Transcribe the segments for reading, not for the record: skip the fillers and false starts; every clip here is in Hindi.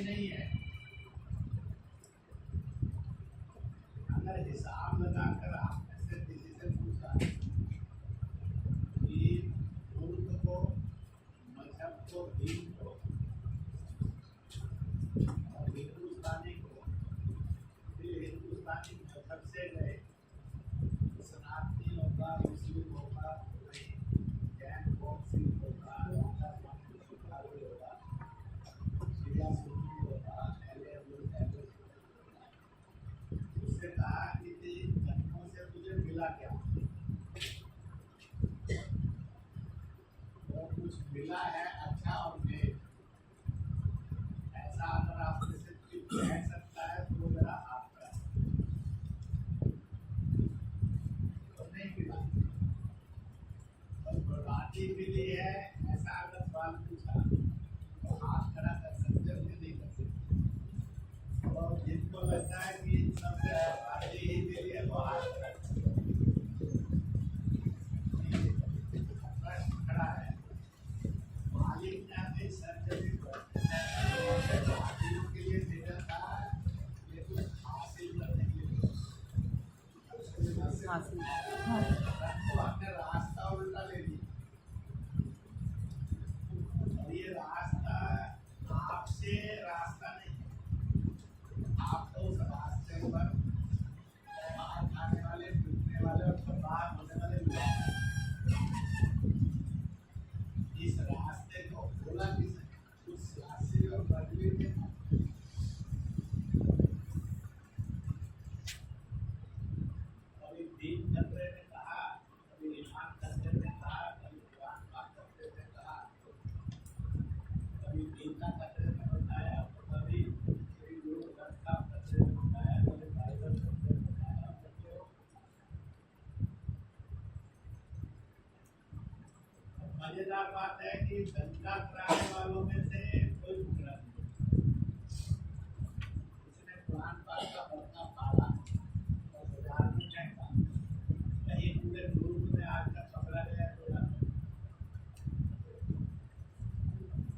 नहीं है। अगर हिसाब लगाकर आपने से किसी से पूछा कि मुल्क को, मजहब को, दीन को और हिंदुस्तानी को, फिर हिंदुस्तानी मजहब से गए, सनातनी होगा, मुस्लिम होगा, जैन होगा, सिख होगा, होगा, शिया सुन्नी होगा, उससे कहा कि धर्मों से मुझे मिला क्या? वो कुछ मिला है अच्छा और नेक, ऐसा अगर आपने से कह सकता है तो मेरा हाथ है, तो नहीं मिला। और बर्बादी मिली है ऐसा अगर सवाल पूछा तो हाथ खड़ा कर सकते हो कि नहीं कर सकते? और जिनको लगता है कि इन सबसे बर्बादी ही मिली है वो हाथ खड़ा कर सकते। प्रश्न खड़ा है, मालिक ने अपनी सर्जरी बर्बादियों के लिए भेजा था ये कुछ हासिल करने के लिए? हासिल तो हमने रास्ता उल्टा ले लिया और ये रास्ता आपसे रास्ता नहीं, आप तो उस रास्ते पर बाहर खाने वाले, पीटने वाले और बर्बाद होने वाले लोग, इस रास्ते को खोला किसने? उस सियासी और बदली के कभी दीन करने ने कहा, कभी ईमान करने ने कहा, कभी कुरान पाक करने ने कहा, कभी गीता करने ने बताया, कभी श्री गुरु ग्रंथ साहब करने ने बताया, कभी बाइबल करने ने बताया। मजेदार बात है कि दंगा कराने वालों में से कोई मुकरा नहीं, उसने कुरान पाक का पढ़ना पाला और बाजार में फेंका, कहीं पूरे मुल्क में आज तक पकड़ा गया तो ना,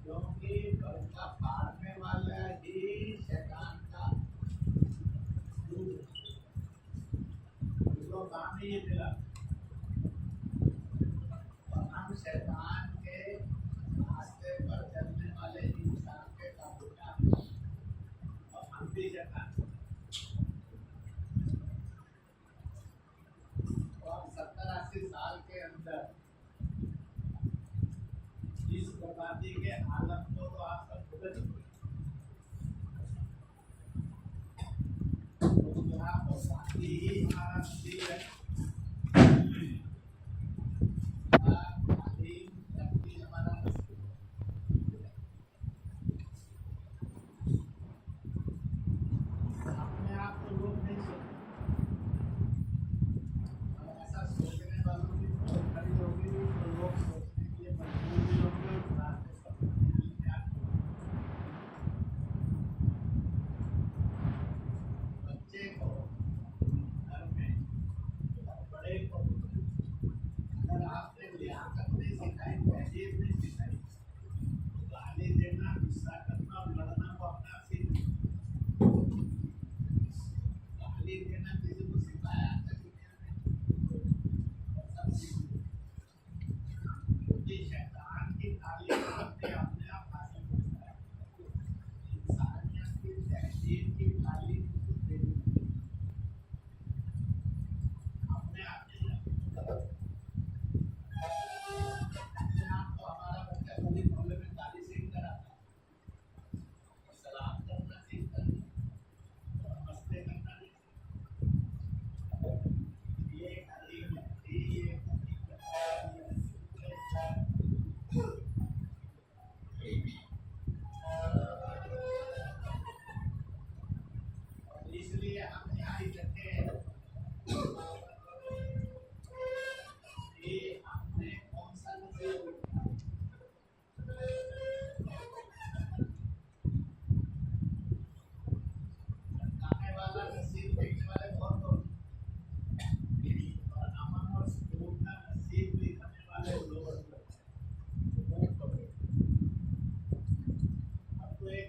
क्योंकि पर्दा फाड़ने वाला ही शैतान का दूत है, उसको काम ही ये मिला। हम शैतान के रास्ते पर चलने वाले इंसान के काबू में आते हैं और हम भी शैतान। और 70-80 साल के अंदर इस बर्बादी के आलम को तो आप सब भुगत चुके, तो यहाँ बर्बादी ही हमारा नसीब है।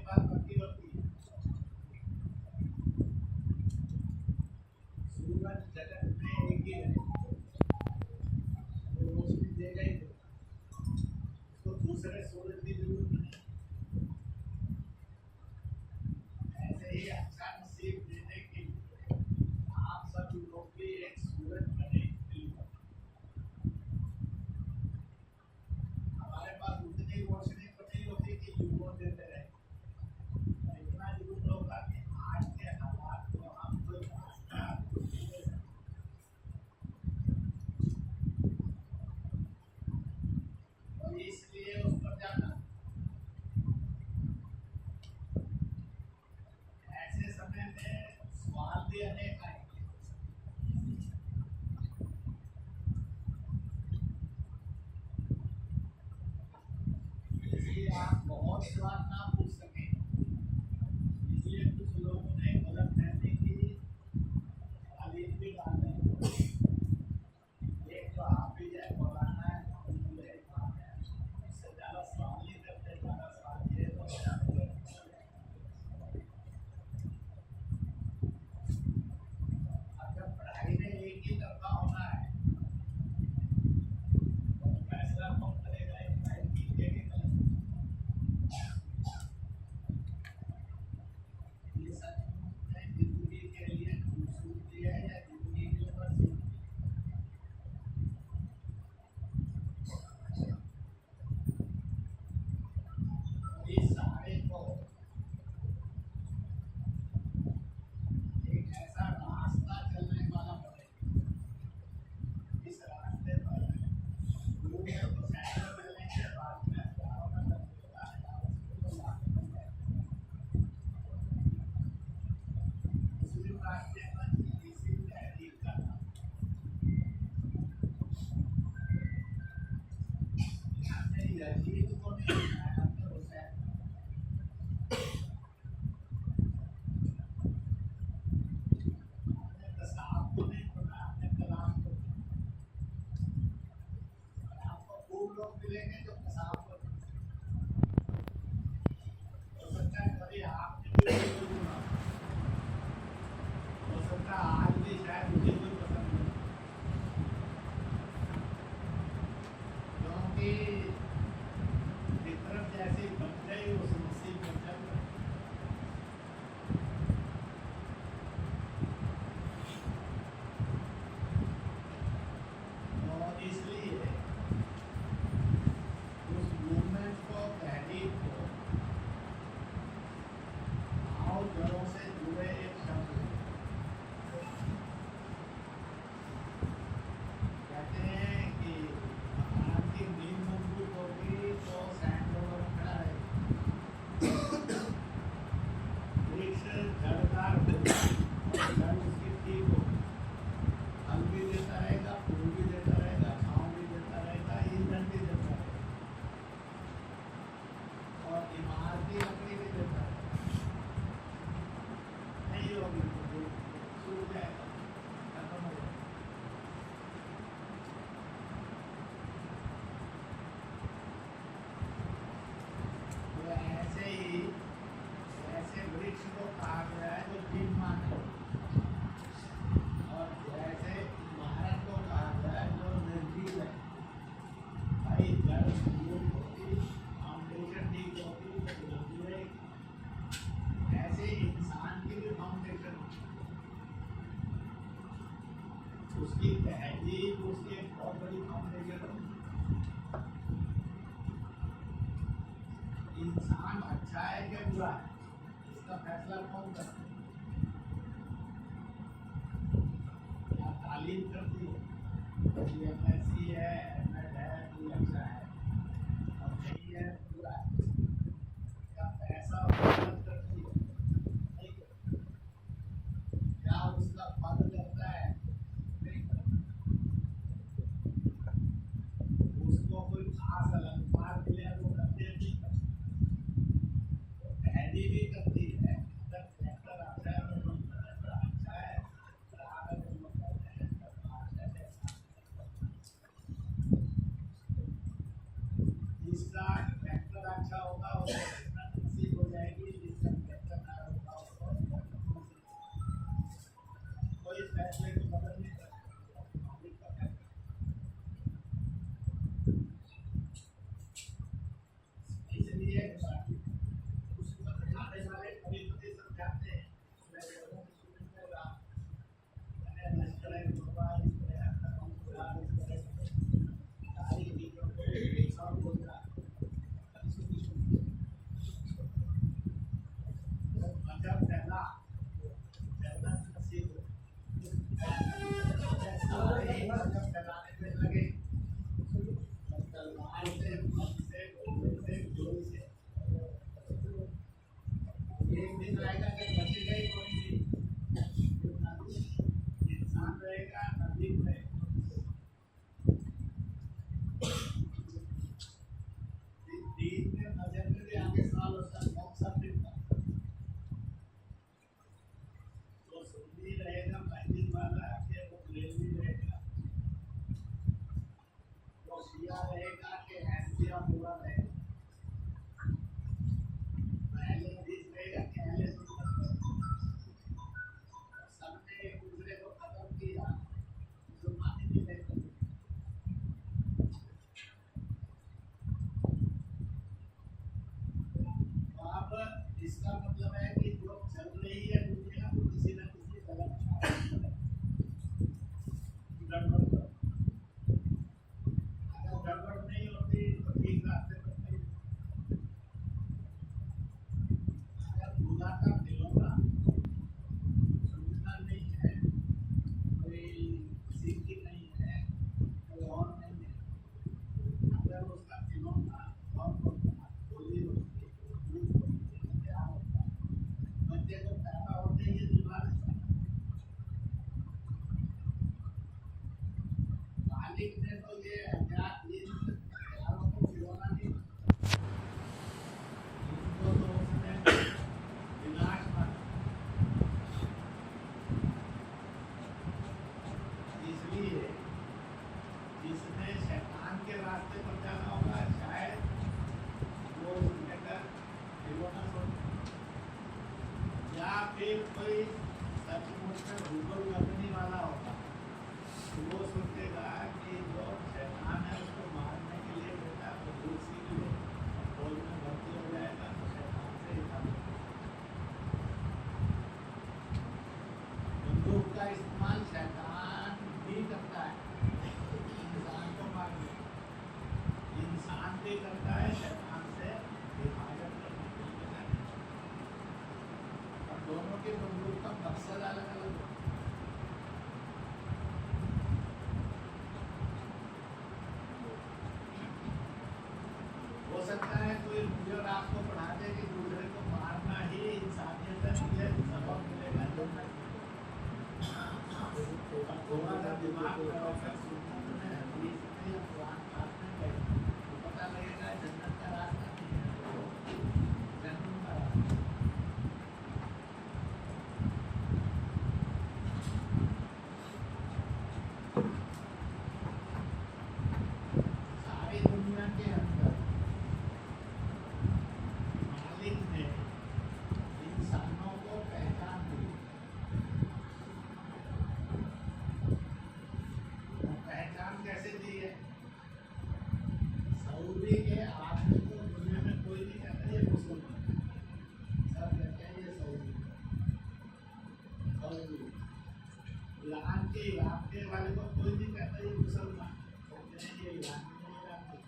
पास बत्ती बत्ती है। सूरज जगत में एक ही है, वो रोशनी देगा ही देगा, उसको दूसरे सूरज की जरूरत नहीं। ऐसे ही अच्छा नसीब देने के लिए आप सब लोग भी एक सूरज बने। हमारे पास उतनी रोशनी तो नहीं होती कि युगों देते रहे, इतना युग होगा कि आज के हालात को हम तो और इसलिए उस पर जाना। ऐसे समय में सवाल भी अनेक आएंगे, इसलिए आप बहुत सवाल ना पूछ सकें। इसलिए कुछ लोगों ने गलत फहमी की तालीम भी डाल दी। एक तो आप भी जाए मौलाना है, इससे ज़्यादा सवाल नहीं करते, ज़्यादा सवाल ये तो अगर पढ़ाई में एक ही तरफा होना है तो फैसला कौन करेगा, एक भाई ठीक है कि गलत। ये सच में जिंदगी के लिए खूबसूरती है या जिंदगी के ऊपर इस सारे को एक ऐसा रास्ता चलने वाला पड़ेगा। इस रास्ते पर गुरु ने तो सैकड़ों मिलने के बाद में हजारों का दर्द होता है, उसको तो लाखों में है। मुस्लिम रास्ते पर इसी तहरीक का नाम हमने यजीद को नहीं बनाया, हमने हुसैन हमने कसाब को नहीं बनाया, हमने कलाम को। आपको खूब लोग मिलेंगे जो कसाब को। हो सकता है कभी आपने भी कोई चुना, हो सकता है आज भी शायद मुझे कोई पसंद नहीं, क्योंकि फितरत जैसी बन गई उस नसीब में चल रही। और इसलिए उस मूवमेंट को, तहरीक को भाव जड़ों से जुड़े एक शब्द कहते हैं कि मकान की नींव मजबूत होगी तो सैंड रोलर खड़ा है। वृक्ष जड़दार होगा और जड़ उसकी ठीक होगी, फल भी देता रहेगा, फूल भी देता रहेगा, छाँव भी देता रहेगा, ईंधन भी देता रहेगा और इमारती लकड़ी भी देता रहेगा। नहीं होगी तो सूख जाएगा, खत्म हो जाएगा। तो ऐसे ही ऐसे वृक्ष को कहा गया है जो विद्यमान है, और जैसे इमारत को कहा गया है जो निर्जीव है। भाई जड़ मजबूत होती, फाउंडेशन ठीक होती तो बुलंदी रहेगी। ऐसे इंसान की भी फाउंडेशन होती, उसकी तहजीब उसकी एक बहुत बड़ी फाउंडेशन होती। इंसान अच्छा है कि बुरा है, इसका फैसला कौन करता है? क्या तालीम करती है, BMSc है, MAd है, कोई अच्छा है, और नहीं है बुरा है? क्या पैसा मदद करती है? नहीं करती। क्या उसका पद करता है? नहीं करता। उसको कोई खास अलंकार मिले वो करते नहीं करते। तहरी भी करती है, अगर ट्रैक्टर अच्छा है तो अच्छा है, अगर वो करते हैं तो अच्छा है। जिसका ट्रैक्टर अच्छा होगा उसको मेहनत नसीब हो जाएगी, फैसले को बदल नहीं सकते, पब्लिक का फैसला। इसलिए उसको आने वाले कभी कभी समझाते हैं, मैं लोगों को सुनने लगा, मैंने लश्कर बाबा इस तरह का काम किया, इस तरह से सारी चीजों को एक साथ बोल रहा, मतलब पहला नसीब सारे मतलब फैलाने में लगे, तलवार से, बम से, गोले से, गोली से। एक दिन आएगा जब बचेगा ही कोई नहीं, इंसान रहेगा नदी में। दिन में नजर में भी आगे साल होता है, बहुत सा दिन का वो सुननी रहेगा, महजिद वाला के वो लेनी रहेगा, वो शिया रहेगा कि हैसिया बुरा रहेगा, पहले हदीस रहेगा कि अहले सुन्नत रहेगा। सबने एक दूसरे को खत्म किया, मुसलमान ही नहीं थे। तो अब इसका मतलब है कि जो चल रही है दुनिया को किसी न किसी गलत गड़बड़ कर, अगर गड़बड़ नहीं होती तो ठीक रास्ते पर नहीं, अगर खुदा का खिलौना सुनना नहीं है, कोई सीखी नहीं है, कोई और नहीं है, अगर उसका खिलौना और गोली होती, धूप होती, क्या होता, बच्चे को पैदा होते ही बीमार मालिक ने तो ये अज्ञात प्यारों को खिलौना नहीं, इनको तो उसने विनाश माना। इसलिए जिसने शैतान के रास्ते पर जाना होगा, शायद वो लेकर खिलौना सुन, या फिर कोई सचमुच में भूगोल करने वाला होगा, तो वो सोचेगा कि जो शैतान है उसको मारने के लिए बेटा बंदूक सीख ले, फौज में भर्ती हो जाएगा तो शैतान से हिसाब। बंदूक का इस्तेमाल शैतान भी करता है इंसान को मारने, इंसान भी करता है शैतान से हिफाजत करने के लिए, और दोनों के बंदूक का मकसद अलग अलग होता है। हो सकता है कोई मुझे और आपको पढ़ा दे कि दूसरे को मारना ही इंसानियत है, मुझे सबक मिलेगा, थोड़ा सा दिमाग लगाकर सुनना में हदीस में या कुरान पाक में गए तो पता लगेगा जन्नत का रास्ता नहीं है, जन्नत का रास्ता। सारी दुनिया के अंदर मालिक ने इंसानों को पहचान दी, पहचान कैसे दी है? सऊदी के आदमी को दुनिया में कोई नहीं कहता ये मुसलमान, सब कहते हैं ये सऊदी। ईरान के इलाके वाले को कोई नहीं कहता ये मुसलमान, कहते हैं ये ईरानी है, ईरानी।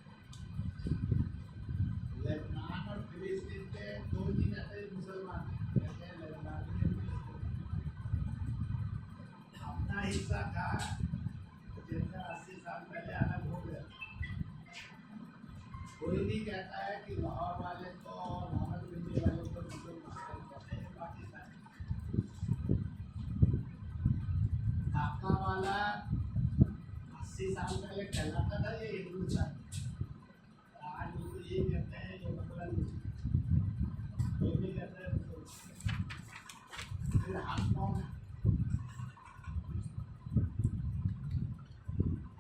लेबनान और फिलिस्तीन के कोई नहीं कहते ये मुसलमान, कहते हैं लेबनानी है, फिलिस्तीनी। अपना हिस्सा था जिनका 80 साल पहले अलग हो गया, कोई नहीं कहता है कि लाहौर वाले को और रावलपिंडी वाले को मुसलमान कहते हैं पाकिस्तानी। ढाका वाला 80 साल पहले कहलाता था ये हिंदुस्तान, आज उसको ये कहते हैं ये मतलब कोई नहीं कहता है मुसलमान। फिर हाथों में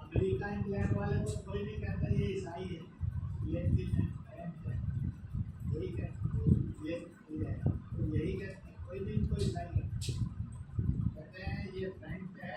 अमेरिका इंग्लैंड वाले को कोई नहीं कहता ये ईसाई है, लेकिन यही कहते हैं, यही कहते हैं, कोई नहीं कोई ईसाई कहते हैं ये फ्रेंच है,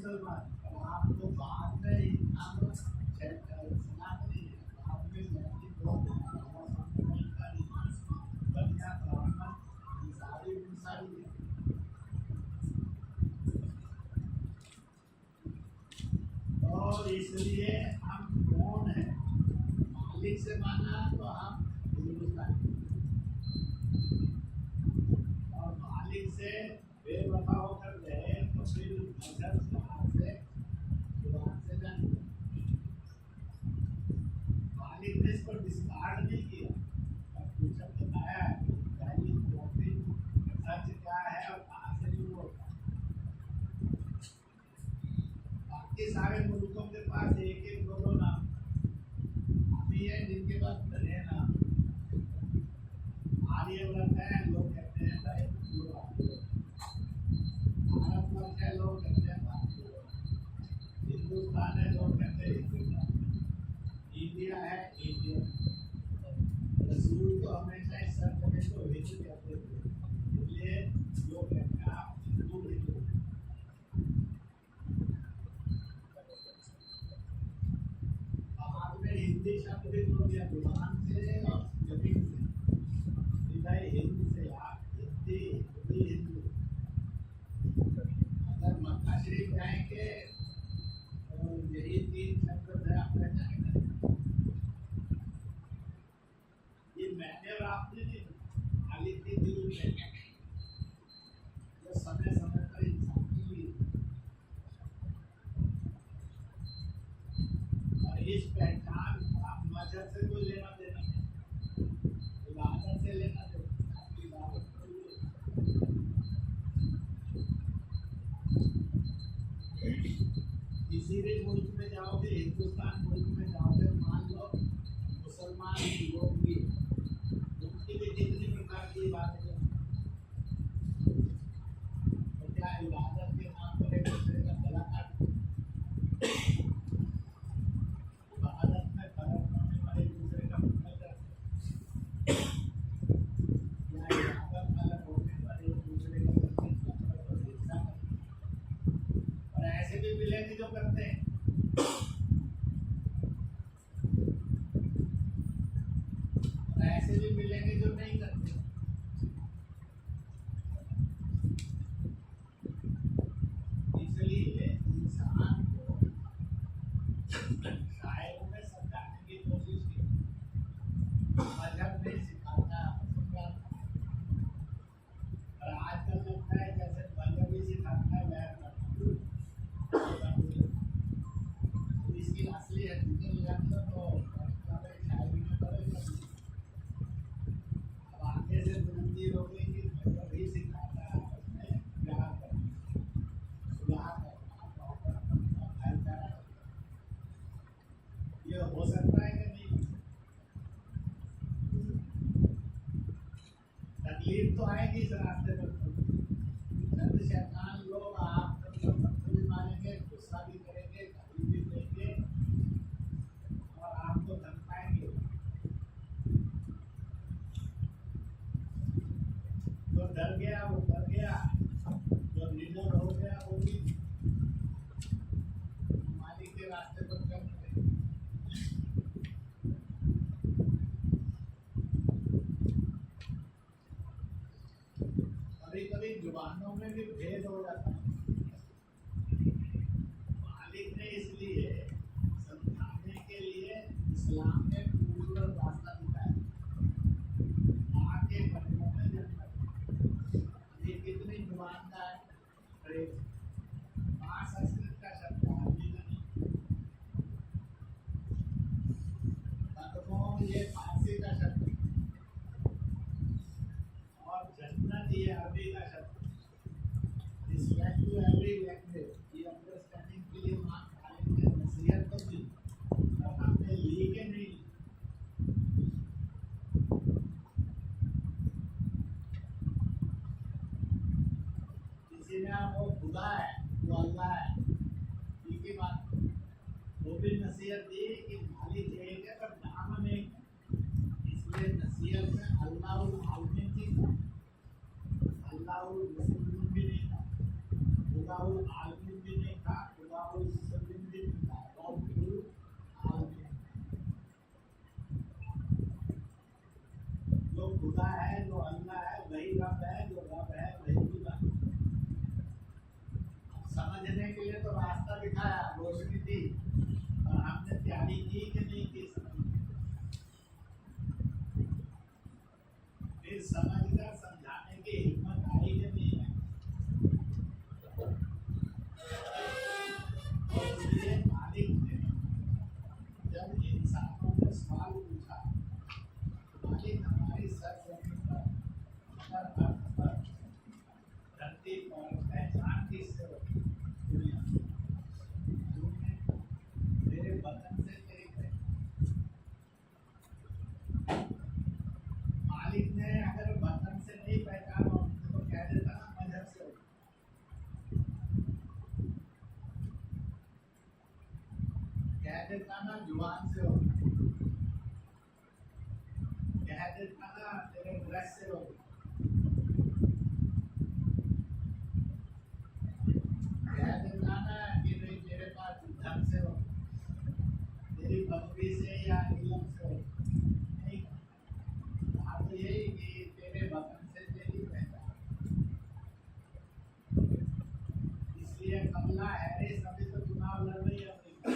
मुसलमान, और आपको बाद में ही नाम सनातनी है, बाद में लैंगिक बहुत कन्या ब्राह्मण सारी है। और इसलिए हम कौन है, मालिक से माना तो हम हिंदुस्तानी, और मालिक से बेवफा होकर गए तो फिर मजहब से जुबान से जाने। मालिक ने इसको डिस्कार्ड नहीं किया और पूछा बताया पहली कॉपी सच क्या है और कहाँ से शुरू होता है। बाकी सारे मुल्कों के पास एक एक दो नाम, हम ही है जिनके पास बने नाम। आर्यव्रत है, लोग कहते हैं भाई भारतवर्ष है, लोग कहते हैं भारत। हिंदुस्तान है, लोग कहते हैं हिंदुस्तान। इंडिया है, इंडिया। रसूल तो हमेशा इस सब जगह को हिंदू कहते थे, इसलिए लोग कहते हैं आप हिंदू हिंदू। बाद में हिंदी शब्द भी जोड़ दिया जुबान से और जमीन से, भाई हिंद से आप हिंदी हिंदी हिंदू। अगर मक्का शरीफ जाएंगे तो यही तीन शब्द है, आप पहचानेंगे। ये मैंने और आपने नहीं, खाली थी दिल में जो समय समय पर इंसान के लिए। और इस पहचान का मजहब से कोई लेना देना नहीं, इबादत से लेना देना। आपकी इबादत किसी भी मुल्क में जाओगे, हिंदुस्तान मुल्क में जाओगे, मान लो मुसलमान लोग भी, उनकी भी कितनी प्रकार की इबादतें हैं। तो क्या इबादत के नाम पर एक दूसरे का गला काट, इबादत में फर्क करने पर एक दूसरे का मुंह करते, या इबादत अलग होने पर एक दूसरे का हिस्सा करते। और ऐसे भी मिलेंगे जो करते हैं, और ऐसे भी मिलेंगे जो नहीं करते। इसलिए इंसान को शायरों में समझाने की कोशिश की, मजहब नहीं सिखाता, समझाता। और आजकल लगता है जैसे मजहब ही सिखाता है वैर करना। इसकी असली हकीकत जानना तो शायरी में पड़ेगा। अब आगे से बुलंदी होगी कि मजहब ही सिखाता है उसमें प्यार करना, सुलह करना, भाईचारा। ये हो सकता है कि नहीं? तकलीफ तो आएगी इस रास्ते पर। जब शैतान लोग आप भी मारेंगे, गुस्सा भी करेंगे, गाली भी देंगे और आपको धमकाएंगे। जो डर गया वो डर गया, जो निडर हो गया वो भी मालिक के रास्ते पर चल पड़े। कभी कभी जुबानों में भी भेद हो जाता है। मालिक ने इसलिए समझाने के लिए इस्लाम में पूरा रास्ता दिखाया, आगे बढ़ने में जन्नत। ये कितनी जुबान का है प्रेम। माँ संस्कृत का शब्द है, अरबी का नहीं। कदमों ये फारसी का शब्द है, और जन्नत ये अरबी का शब्द है। रिस्पेक्ट टू एवरी लैंग्वेज, ये अंडरस्टैंडिंग के लिए माँ खालिद ने नसीहत तो दी, और हमने ली के नहीं। किसी ने वो खुदा है, वो अल्लाह है, ठीक ही बात। वो भी नसीहत दी कि मालिक एक है पर नाम अनेक है, इसलिए नसीहत में अल्लाह आलमीन थी, अल्लाह भी नहीं था, खुदा आलमीन भी नहीं था। ने तो रास्ता दिखाया, रोशनी दी, और हमने तैयारी की कि नहीं की फिर समझकर समझाने की हिम्मत आई कि नहीं है। और इसलिए मालिक ने जब इंसानों से सवाल पूछा, मालिक हमारी सरजमीन पर अर्थ पर धरती पर पहचान किससे होती दुनिया मेरे वतन से तेरी पहचान। मालिक ने अगर वतन से नहीं पहचाना तो कह देता ना मजहब से होती, कह देता ना जुबान से होती, कह देता ना तेरे ड्रेस से होती, कह देता ना कि नहीं तेरे पास धन से हो, तेरी बकरी से या इलम से हो, नहीं कहा तो यही कि तेरे वतन से तेरी पहचान। इसलिए कमला हैरिस अभी तो चुनाव लड़ रही है अमेरिका,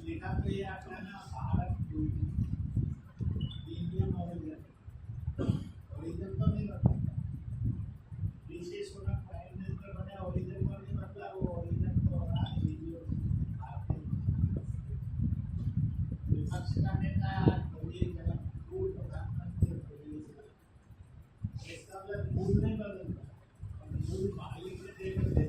लिखा तो ये आता है ना भारत इंडियन ओरिजिन तो नहीं बताता। ऋषि सुनक प्राइम मिनिस्टर बने, ओरिजिन को नहीं मतलब, वो ओरिजिन तो हो रहा है विपक्ष का नेता पूर्व प्रधानमंत्री, इसका मतलब मूल नहीं बदलता, मूल मालिक ने देखते,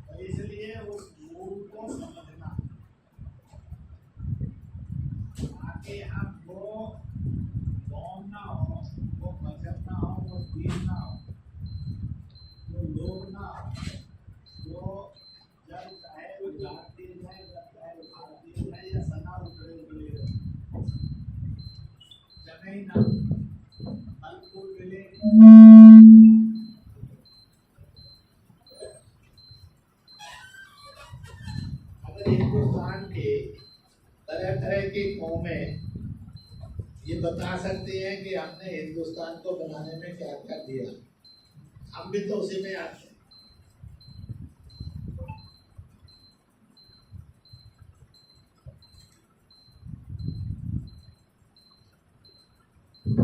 तो इसलिए उस मूल को समझना ताकि हम वो कौम ना हो, वो मजहब ना हो, वो दीन ना हो, वो लोग ना हो, वो जब चाहे वो जात दिए जाए, जब चाहे वो भात दिए जाए या सना उतरे उतरे जगह ना फल फूल मिले। अगर हिंदुस्तान के तरह तरह की कौमें ये बता सकती हैं कि हमने हिंदुस्तान को बनाने में क्या क्या दिया, हम भी तो उसी में आते हैं।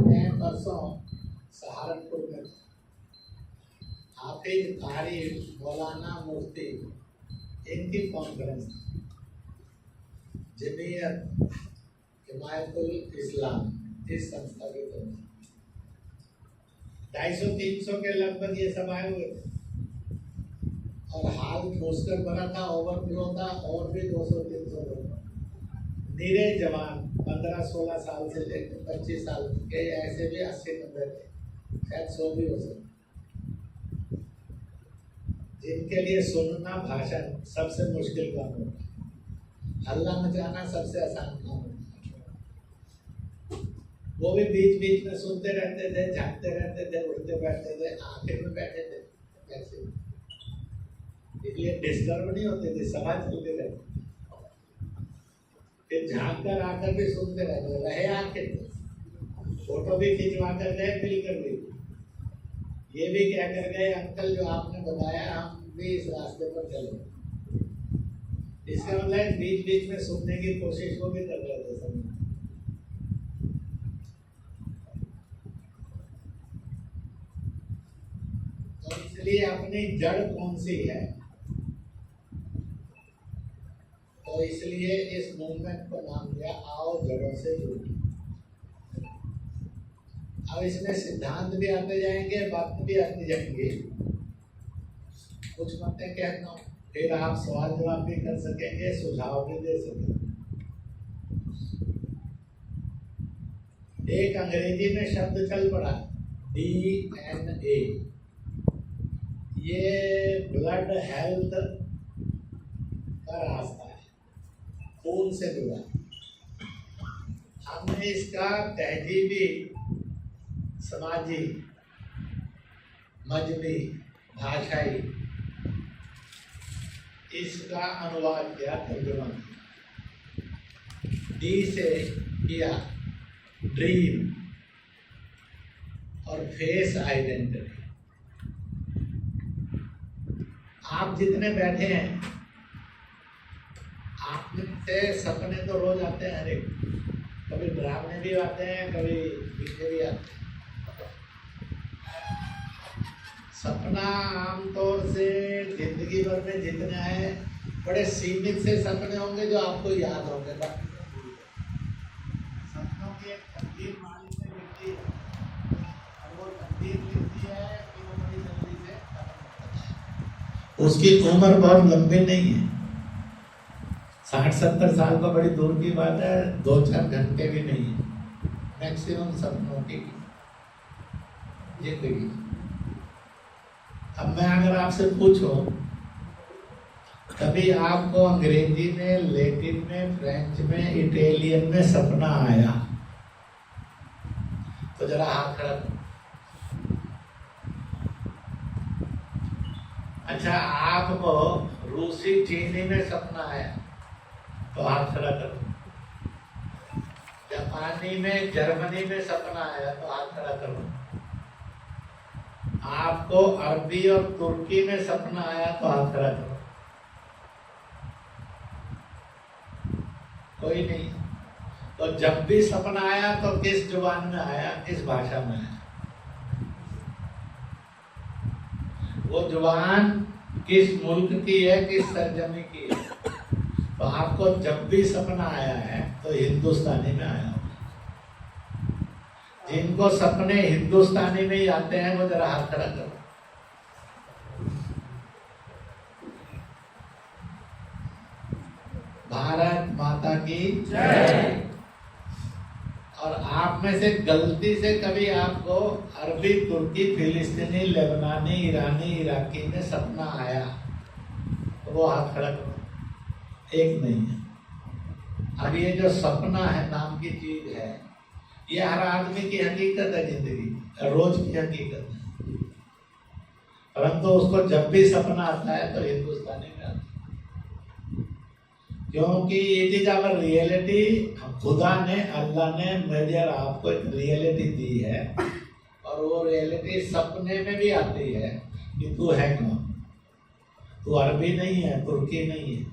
मैं परसों सहारनपुर में था, हाफिज कारी मौलाना मुफ्ती इनकी कॉन्फ्रेंस थी, जमीयत हिमायतुल इस्लाम इस संस्था के तरफ 250-300 के लगभग ये सब आए हुए थे, और हाल पोस्टर बना था, ओवरफ्लो था, और भी 200-300 लोग, नीरे जवान 15-16 साल से लेकर 25 साल के, ऐसे भी 80-90 थे, शायद 100 भी हो सकते, जिनके लिए सुनना भाषण सबसे मुश्किल काम होता है, हल्ला मचाना सबसे आसान काम होता है। वो भी बीच बीच में सुनते रहते थे, झांकते रहते थे, उठते बैठते थे, आखिर में बैठे थे ऐसे, इसलिए डिस्टर्ब नहीं होते थे, सभा चलते रहते, फिर झांक कर आकर भी सुनते रहते रहे, आखिर फोटो भी खिंचवा कर गए, मिलकर भी ये भी क्या कर गए, अंकल जो आपने बताया हम भी इस रास्ते पर चले। इसका मतलब बीच बीच में सुनने की कोशिश वो भी कर रहे थे सब। तो इसलिए अपनी जड़ कौन सी है, तो इसलिए इस मूवमेंट को नाम दिया आओ जड़ों से जुड़ो। अब इसमें सिद्धांत भी आते जाएंगे, बात भी आती जाएंगी, कुछ बातें कहता हूँ, फिर आप सवाल जवाब भी कर सकेंगे, सुझाव भी दे सकेंगे। एक अंग्रेजी में शब्द चल पड़ा DNA, ये ब्लड हेल्थ का रास्ता है, खून से जुड़ा। हमने इसका तहजीबी, समाजी, मजहबी, भाषाई इसका अनुवाद किया, तर्जुमा डी से किया ड्रीम और फेस आइडेंटिटी। आप जितने बैठे हैं, आप में से सपने तो रोज आते हैं, हर एक, कभी डरावने भी आते हैं, कभी मीठे भी आते हैं। सपना आमतौर से जिंदगी भर में जितने हैं, बड़े सीमित से सपने होंगे जो आपको याद होंगे, बाकी सपनों की एक तकदीर मालिक ने लिखी है, और वो तकदीर लिखती है कि वो बड़ी जल्दी से खत्म होता है। उसकी उम्र बहुत लंबी नहीं है, 60-70 साल तो बड़ी दूर की बात है, 2-4 घंटे भी नहीं है मैक्सिमम सपनों की जिंदगी। अब मैं अगर आपसे पूछूं, कभी आपको अंग्रेजी में, लैटिन में, फ्रेंच में, इटालियन में सपना आया तो जरा हाथ खड़ा करो। अच्छा, आपको रूसी, चीनी में सपना आया तो हाथ खड़ा करो। जापानी में, जर्मनी में सपना आया तो हाथ खड़ा करो। आपको अरबी और तुर्की में सपना आया तो हाथ खड़ा करो। कोई नहीं। तो जब भी सपना आया तो किस जुबान में आया, किस भाषा में आया? वो जुबान किस मुल्क की है, किस सरजमी की है? तो आपको जब भी सपना आया है तो हिंदुस्तानी में आया। जिनको सपने हिंदुस्तानी में ही आते हैं वो जरा हाथ खड़ा करो। भारत माता की जय। और आप में से गलती से कभी आपको अरबी, तुर्की, फिलिस्तीनी, लेबनानी, ईरानी, इराकी में सपना आया तो वो हाथ खड़ा करो। एक नहीं है। अब ये जो सपना है नाम की चीज है, ये हर आदमी की हकीकत है, जिंदगी रोज की हकीकत है। परंतु उसको जब भी सपना आता है तो हिंदुस्तानी में आता है, क्योंकि इट इज आवर रियलिटी। खुदा ने, अल्लाह ने मुझे और आपको एक रियलिटी दी है, और वो रियलिटी सपने में भी आती है कि तू है कौन। तू अरबी नहीं है, तुर्की नहीं है,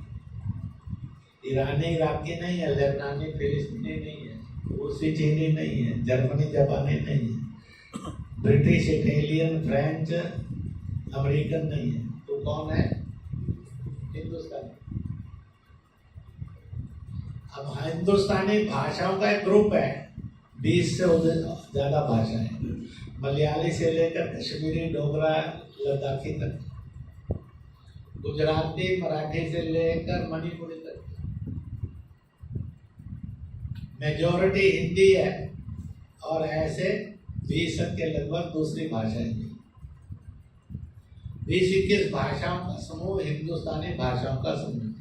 ईरानी, इराकी नहीं है, लेबनानी, फिलिस्तीनी नहीं है, रूसी, चीनी नहीं है, जर्मनी, जापानी नहीं है, ब्रिटिश, इटालियन, फ्रेंच, अमेरिकन नहीं है। तो कौन है? हिंदुस्तानी। अब हिंदुस्तानी भाषाओं का एक ग्रुप है, 20 से ज्यादा भाषाएं, मलयाली से लेकर कश्मीरी, डोगरा, लद्दाखी तक, गुजराती, मराठी से लेकर मणिपुरी तक। मेजॉरिटी हिंदी है, और ऐसे 20 के लगभग दूसरी भाषाएं भी। 20-21 भाषाओं का समूह हिंदुस्तानी भाषाओं का समूह,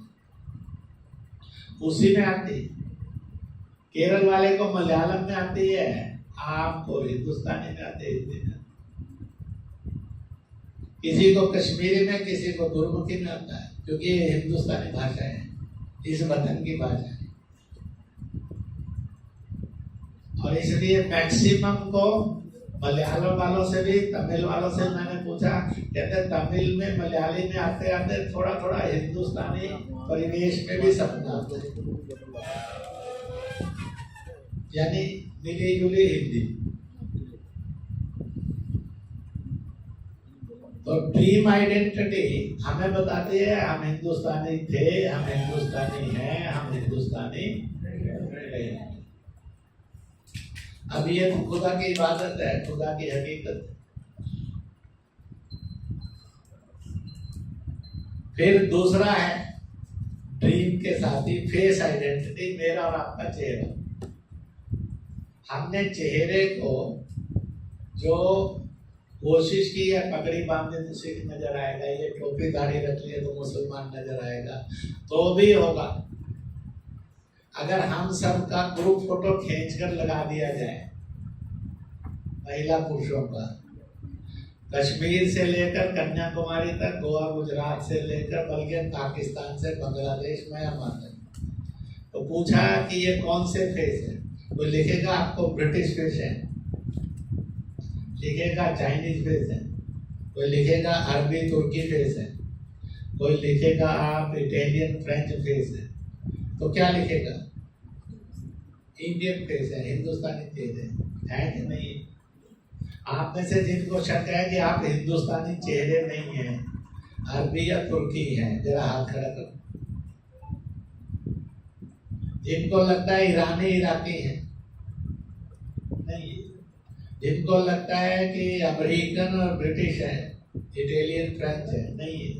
उसी में आती है। केरल वाले को मलयालम में आती है, आपको हिंदुस्तानी में आती है, हिंदी में। किसी को कश्मीरी में, किसी को गुरमुखी में आता है, क्योंकि ये हिंदुस्तानी भाषा है, इस वतन की भाषा है। और इसलिए मैक्सिमम को मलयालम वालों से भी, तमिल वालों से मैंने पूछा, कहते तमिल में, मलयाली में आते आते थोड़ा थोड़ा हिंदुस्तानी परिवेश में भी सपना आता है, यानी मिली जुली हिंदी। तो ड्रीम आइडेंटिटी हमें बताती है हम हिंदुस्तानी थे, हम हिंदुस्तानी हैं, हम हिंदुस्तानी रहे। अब ये खुदा की इबादत है, खुदा की हकीकत है। फिर दूसरा है ड्रीम के साथ ही फेस आइडेंटिटी, मेरा और आपका चेहरा। हमने चेहरे को जो कोशिश की है, पगड़ी बांधे तो सिख नजर आएगा, ये टोपी दाढ़ी रख लिए तो मुसलमान नजर आएगा, तो भी होगा। अगर हम सब का ग्रुप फोटो खींचकर लगा दिया जाए, महिला पुरुषों का, कश्मीर से लेकर कन्याकुमारी तक, गोवा, गुजरात से लेकर बल्कि पाकिस्तान से बांग्लादेश, म्यांमार तक, तो पूछा कि ये कौन से फेस है, तो लिखेगा आपको ब्रिटिश फेस है, लिखेगा चाइनीज फेस है, कोई लिखेगा अरबी तुर्की फेस है, कोई लिखेगा आप इटालियन फ्रेंच फेस है, तो क्या लिखेगा? इंडियन फेस है, हिंदुस्तानी चेहरे है कि नहीं? आप में से जिनको शक है कि आप हिंदुस्तानी चेहरे नहीं हैं, अरबी या तुर्की हैं, जरा हाथ खड़ा करो। जिनको लगता है ईरानी इराकी है, नहीं। जिनको लगता है कि अमेरिकन और ब्रिटिश है, इटालियन फ्रेंच है, नहीं है।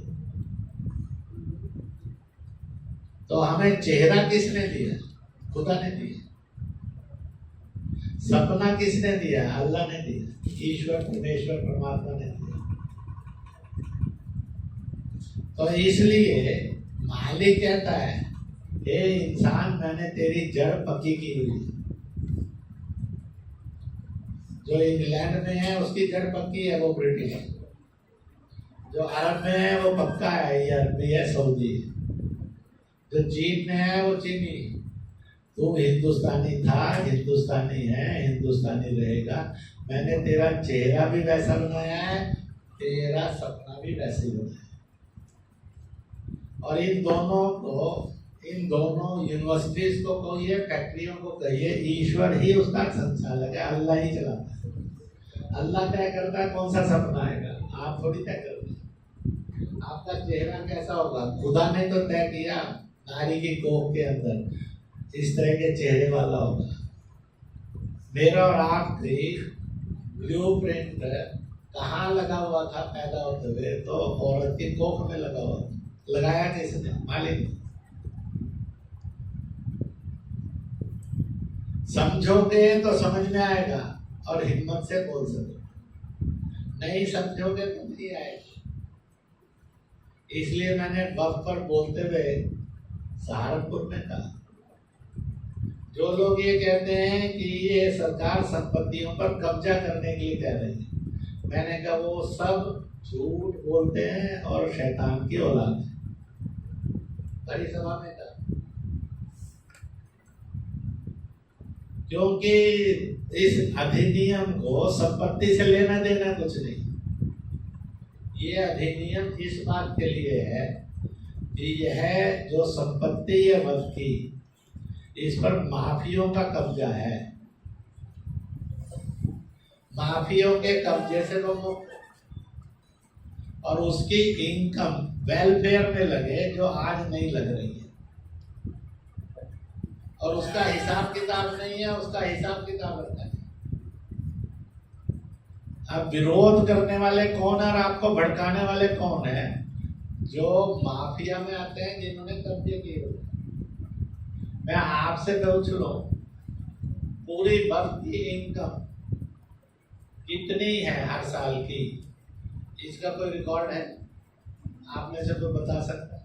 तो हमें चेहरा किसने दिया? खुदा ने दिया। सपना किसने दिया? अल्लाह ने दिया, ईश्वर परमेश्वर परमात्मा ने दिया। तो इसलिए मालिक कहता है, हे इंसान, मैंने तेरी जड़ पक्की की हुई है। जो इंग्लैंड में है उसकी जड़ पक्की है, वो ब्रिटिश है। जो अरब में है वो पक्का है, ये अरबी है, सऊदी है। जो चीन में है वो चीनी है। तू हिंदुस्तानी था, हिंदुस्तानी है, हिंदुस्तानी रहेगा। मैंने तेरा चेहरा भी वैसा बनाया है, तेरा सपना भी वैसे ही बनाया है। और इन दोनों यूनिवर्सिटीज को कहिए, फैक्ट्रियों को कहिए, ईश्वर ही उसका संचालक है, अल्लाह ही चलाता है। अल्लाह तय करता है कौन सा सपना आएगा, आप थोड़ी तय करते हैं। आपका चेहरा कैसा होगा, खुदा ने तो तय किया। नारी की कोख के अंदर इस तरह के चेहरे वाला होगा। मेरा और आपकी ब्लूप्रिंट कहाँ लगा हुआ था पैदा होते हुए? तो औरत की कोख में लगा हुआ था। लगाया किसने? मालिक। समझोगे तो समझ में आएगा और हिम्मत से बोल सकोगे, नहीं समझोगे तो नहीं आएगा। इसलिए मैंने वक्त पर बोलते हुए सहारनपुर में कहा, जो लोग ये कहते हैं कि ये सरकार संपत्तियों पर कब्जा करने के लिए कह रही है, मैंने कहा वो सब झूठ बोलते हैं और शैतान की औलाद है। बड़ी सभा में कहा, क्योंकि इस अधिनियम को संपत्ति से लेना देना कुछ नहीं। ये अधिनियम इस बात के लिए है कि यह जो संपत्ति है वक्त की, इस पर माफियों का कब्जा है। माफियों के कब्जे से लोग मुक्त, और उसकी इनकम वेलफेयर में लगे जो आज नहीं लग रही है, और उसका हिसाब किताब नहीं है, उसका हिसाब किताब रखा है। अब विरोध करने वाले कौन है और आपको भड़काने वाले कौन है? जो माफिया में आते हैं, जिन्होंने कब्जे किए होते हैं। मैं आपसे पूछ लो, पूरी वक्त की इनकम कितनी है हर साल की? इसका कोई रिकॉर्ड है? आप में से कोई बता सकता है?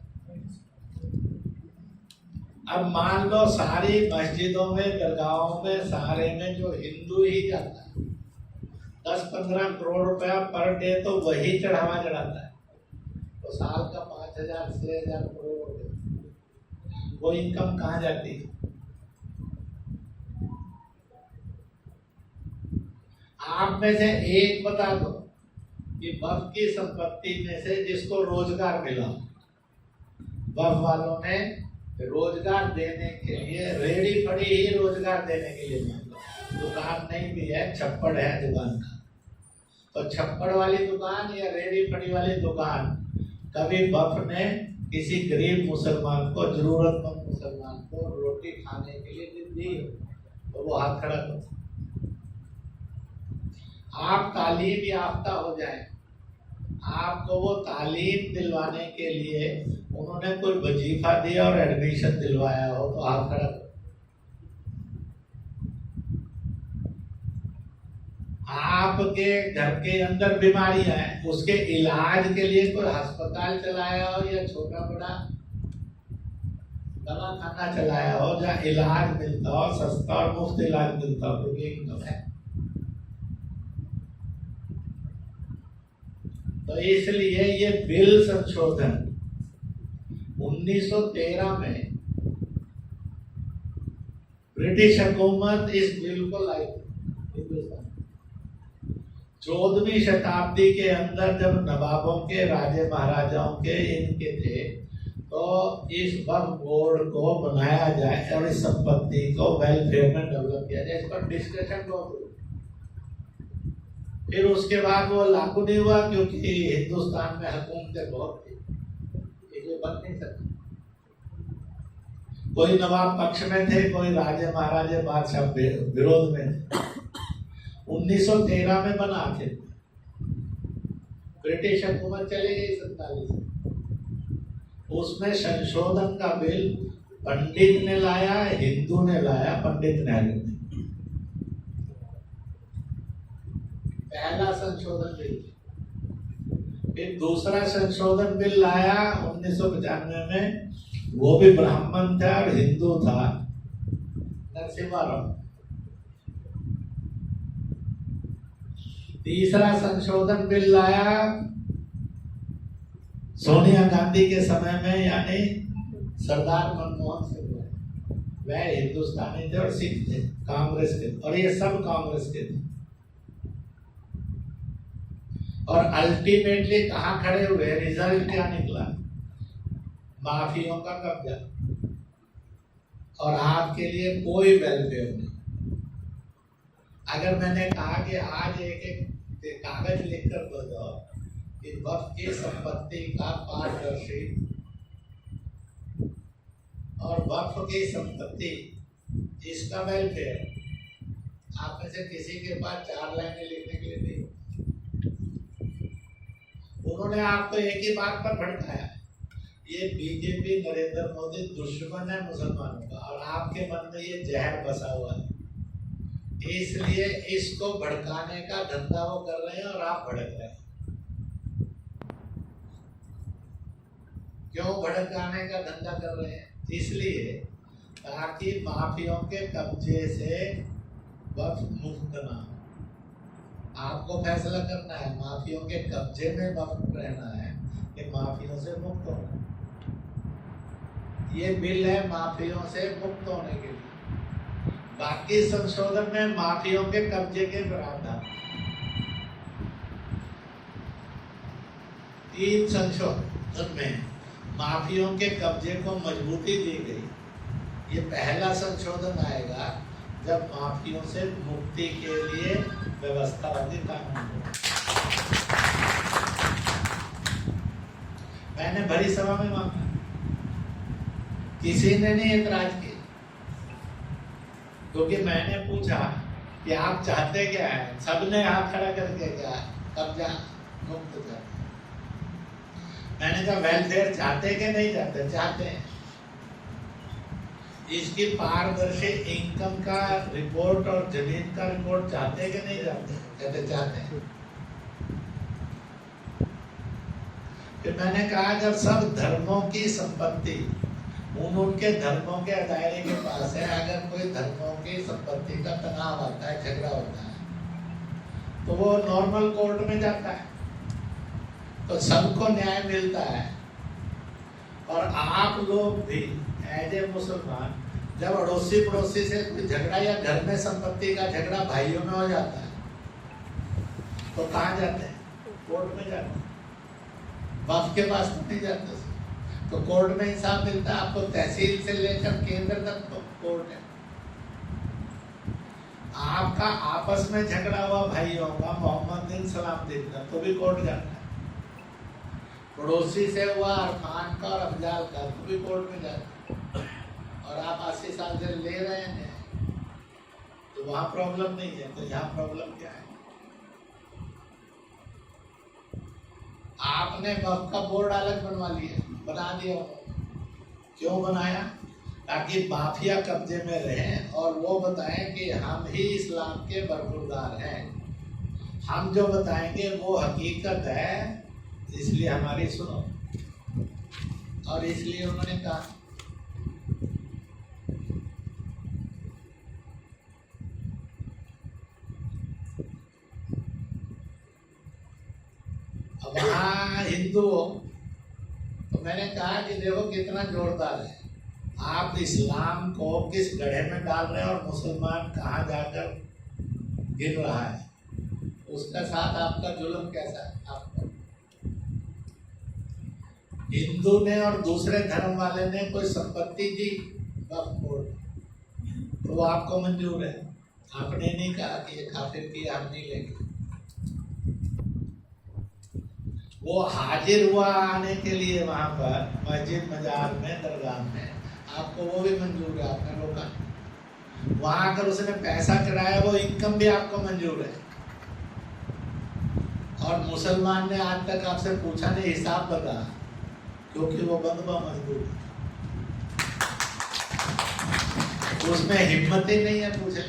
अब मान लो सारी मस्जिदों में, दरगाहों में, सारे में जो हिंदू ही जाता है, 10-15 करोड़ रुपया पर डे तो वही चढ़ावा चढ़ाता है, तो साल का 5,000-6,000 करोड़ हो गए। वो इनकम कहाँ जाती है? आप में से एक बता दो कि वक्फ की संपत्ति में से जिसको रोजगार मिला, वक्फ वालों ने रोजगार देने के लिए, रेडी पड़ी ही रोजगार देने के लिए मांगा। दुकान नहीं भी है, छप्पड़ है दुकान का, तो छप्पड़ वाली दुकान या रेडी पड़ी वाली दुकान कभी वक्फ ने किसी गरीब मुसलमान को, जरूरतमंद मुसलमान को रोटी खाने के लिए दी हो, तो वो हाथ खड़ा करो। आप तालीम याफ्ता हो जाए, आपको वो तालीम दिलवाने के लिए उन्होंने कोई वजीफा दिया और एडमिशन दिलवाया हो, तो हाथ खड़ा करो। आपके घर के अंदर बीमारियां हैं, उसके इलाज के लिए कोई अस्पताल चलाया हो या छोटा बड़ा दवाखाना चलाया हो जहाँ इलाज मिलता हो, सस्ता और मुफ्त इलाज मिलता हो, क्योंकि इनकम है। तो इसलिए ये बिल संशोधन 1913 में ब्रिटिश हुकूमत इस बिल को लाई हिंदुस्तान। 14वीं शताब्दी के अंदर जब नवाबों के, राजे महाराजाओं के, इनके थे, तो इस वक्फ बोर्ड को बनाया जाए और इस संपत्ति को वेलफेयर में डेवलप किया जाए, इस पर डिस्कशन बहुत हुई। फिर उसके बाद वो लागू नहीं हुआ क्योंकि हिंदुस्तान में हुकूमतें बहुत थी, ये बन नहीं सकती। कोई नवाब पक्ष में थे, कोई राजे महाराजे बादशाह विरोध में थे। 1913 में बना थे, ब्रिटिश हुकूमत चली गई 47 में। उसमें संशोधन का बिल पंडित ने लाया, हिंदू ने लाया, पंडित नेहरू ने पहला संशोधन बिल। फिर दूसरा संशोधन बिल लाया 1995 में, वो भी ब्राह्मण था और हिंदू था, नरसिम्हा राव। तीसरा संशोधन बिल लाया सोनिया गांधी के समय में, यानी सरदार मनमोहन सिंह। वह हिंदुस्तानी थे और सिख थे, कांग्रेस के, और ये सब कांग्रेस के थे। और अल्टीमेटली कहां खड़े हुए, रिजल्ट क्या निकला? माफियों का कब्जा, और आपके लिए कोई वेलफेयर नहीं। अगर मैंने कहा कि आज एक एक कागज लिखकर दो जाओ कि वक्फ की संपत्ति का पारदर्शी और वक्फ की संपत्ति, इसका वेलफेयर, आप में से किसी के पास 4 लाइनें लिखने के लिए नहीं। उन्होंने आपको एक ही बात पर भड़काया, ये बीजेपी नरेंद्र मोदी दुश्मन है मुसलमानों का, और आपके मन में ये जहर बसा हुआ है, इसलिए इसको भड़काने का धंधा वो कर रहे हैं और आप भड़क रहे हैं। क्यों भड़काने का धंधा कर रहे हैं? इसलिए ताकि माफियों के कब्जे से वक्फ मुक्त ना हो। आपको फैसला करना है, माफियों के कब्जे में वक्फ रहना है कि माफियों से मुक्त होना। ये बिल है माफियों से मुक्त होने के लिए। बाकी संशोधन में माफियों के कब्जे के प्रावधान। 3 संशोधन में माफियों के कब्जे को मजबूती दी गई। ये पहला संशोधन आएगा जब माफियों से मुक्ति के लिए व्यवस्था होगी, कानून हो। मैंने भरी सभा में मांगा, किसी ने नहीं एतराज किया, क्योंकि मैंने पूछा कि आप चाहते क्या है, सबने हाथ खड़ा करके क्या कब्जा मुक्त कर। मैंने कहा वेलफेयर चाहते कि नहीं चाहते? चाहते हैं। इसकी पारदर्शी इनकम का रिपोर्ट और जमीन का रिपोर्ट चाहते कि नहीं चाहते? कहते चाहते हैं। फिर मैंने कहा जब सब धर्मों की संपत्ति उनके धर्मों के दायरे के पास है, अगर कोई धर्मों की संपत्ति का तनाव आता है, झगड़ा होता है, तो वो नॉर्मल कोर्ट में जाता है, तो सबको न्याय मिलता है। और आप लोग भी एज ए मुसलमान जब अड़ोसी पड़ोसी से कोई झगड़ा या घर में संपत्ति का झगड़ा भाइयों में हो जाता है, तो कहाँ जाते हैं? कोर्ट में जाते हैं। वक्फ के पास तो नहीं जाते, तो कोर्ट में इंसाफ मिलता है। आपको तहसील से लेकर केंद्र तक तो कोर्ट है। आपका आपस में झगड़ा हुआ भाइयों का, मोहम्मद दिन सलाम दिन का, तो भी कोर्ट जाता है। पड़ोसी से हुआ अरमान का और अफजाल का, तो भी कोर्ट में जाता है। और आप 80 साल से ले रहे हैं, तो वहां प्रॉब्लम नहीं है, तो यहाँ प्रॉब्लम क्या है? आपने वक्फ का बोर्ड अलग बना दिया। क्यों बनाया? ताकि माफिया कब्जे में रहें और वो बताएं कि हम ही इस्लाम के बरखुरदार हैं, हम जो बताएंगे वो हकीकत है, इसलिए हमारी सुनो। और इसलिए उन्होंने कहा वहाँ हिंदू हो, तो मैंने कहा कि देखो कितना जोरदार है, आप इस्लाम को किस गड्ढे में डाल रहे हैं और मुसलमान कहाँ जाकर गिर रहा है। उसका साथ आपका जुल्म कैसा है? आपका हिंदू ने और दूसरे धर्म वाले ने कोई संपत्ति दी वक्फ बोर्ड, तो वो आपको मंजूर है। आपने नहीं कहा कि ये काफिर की, हम नहीं लेंगे। वो हाजिर हुआ आने के लिए वहां पर मस्जिद, मजार में, दरगाह में, आपको वो भी मंजूर है, आपने रोका। वहां अगर उसने पैसा चढ़ाया, वो इनकम भी आपको मंजूर है। और मुसलमान ने आज तक आपसे पूछा नहीं, हिसाब बता, क्योंकि वो बंदबा मजबूर है, उसमें हिम्मत ही नहीं है पूछे।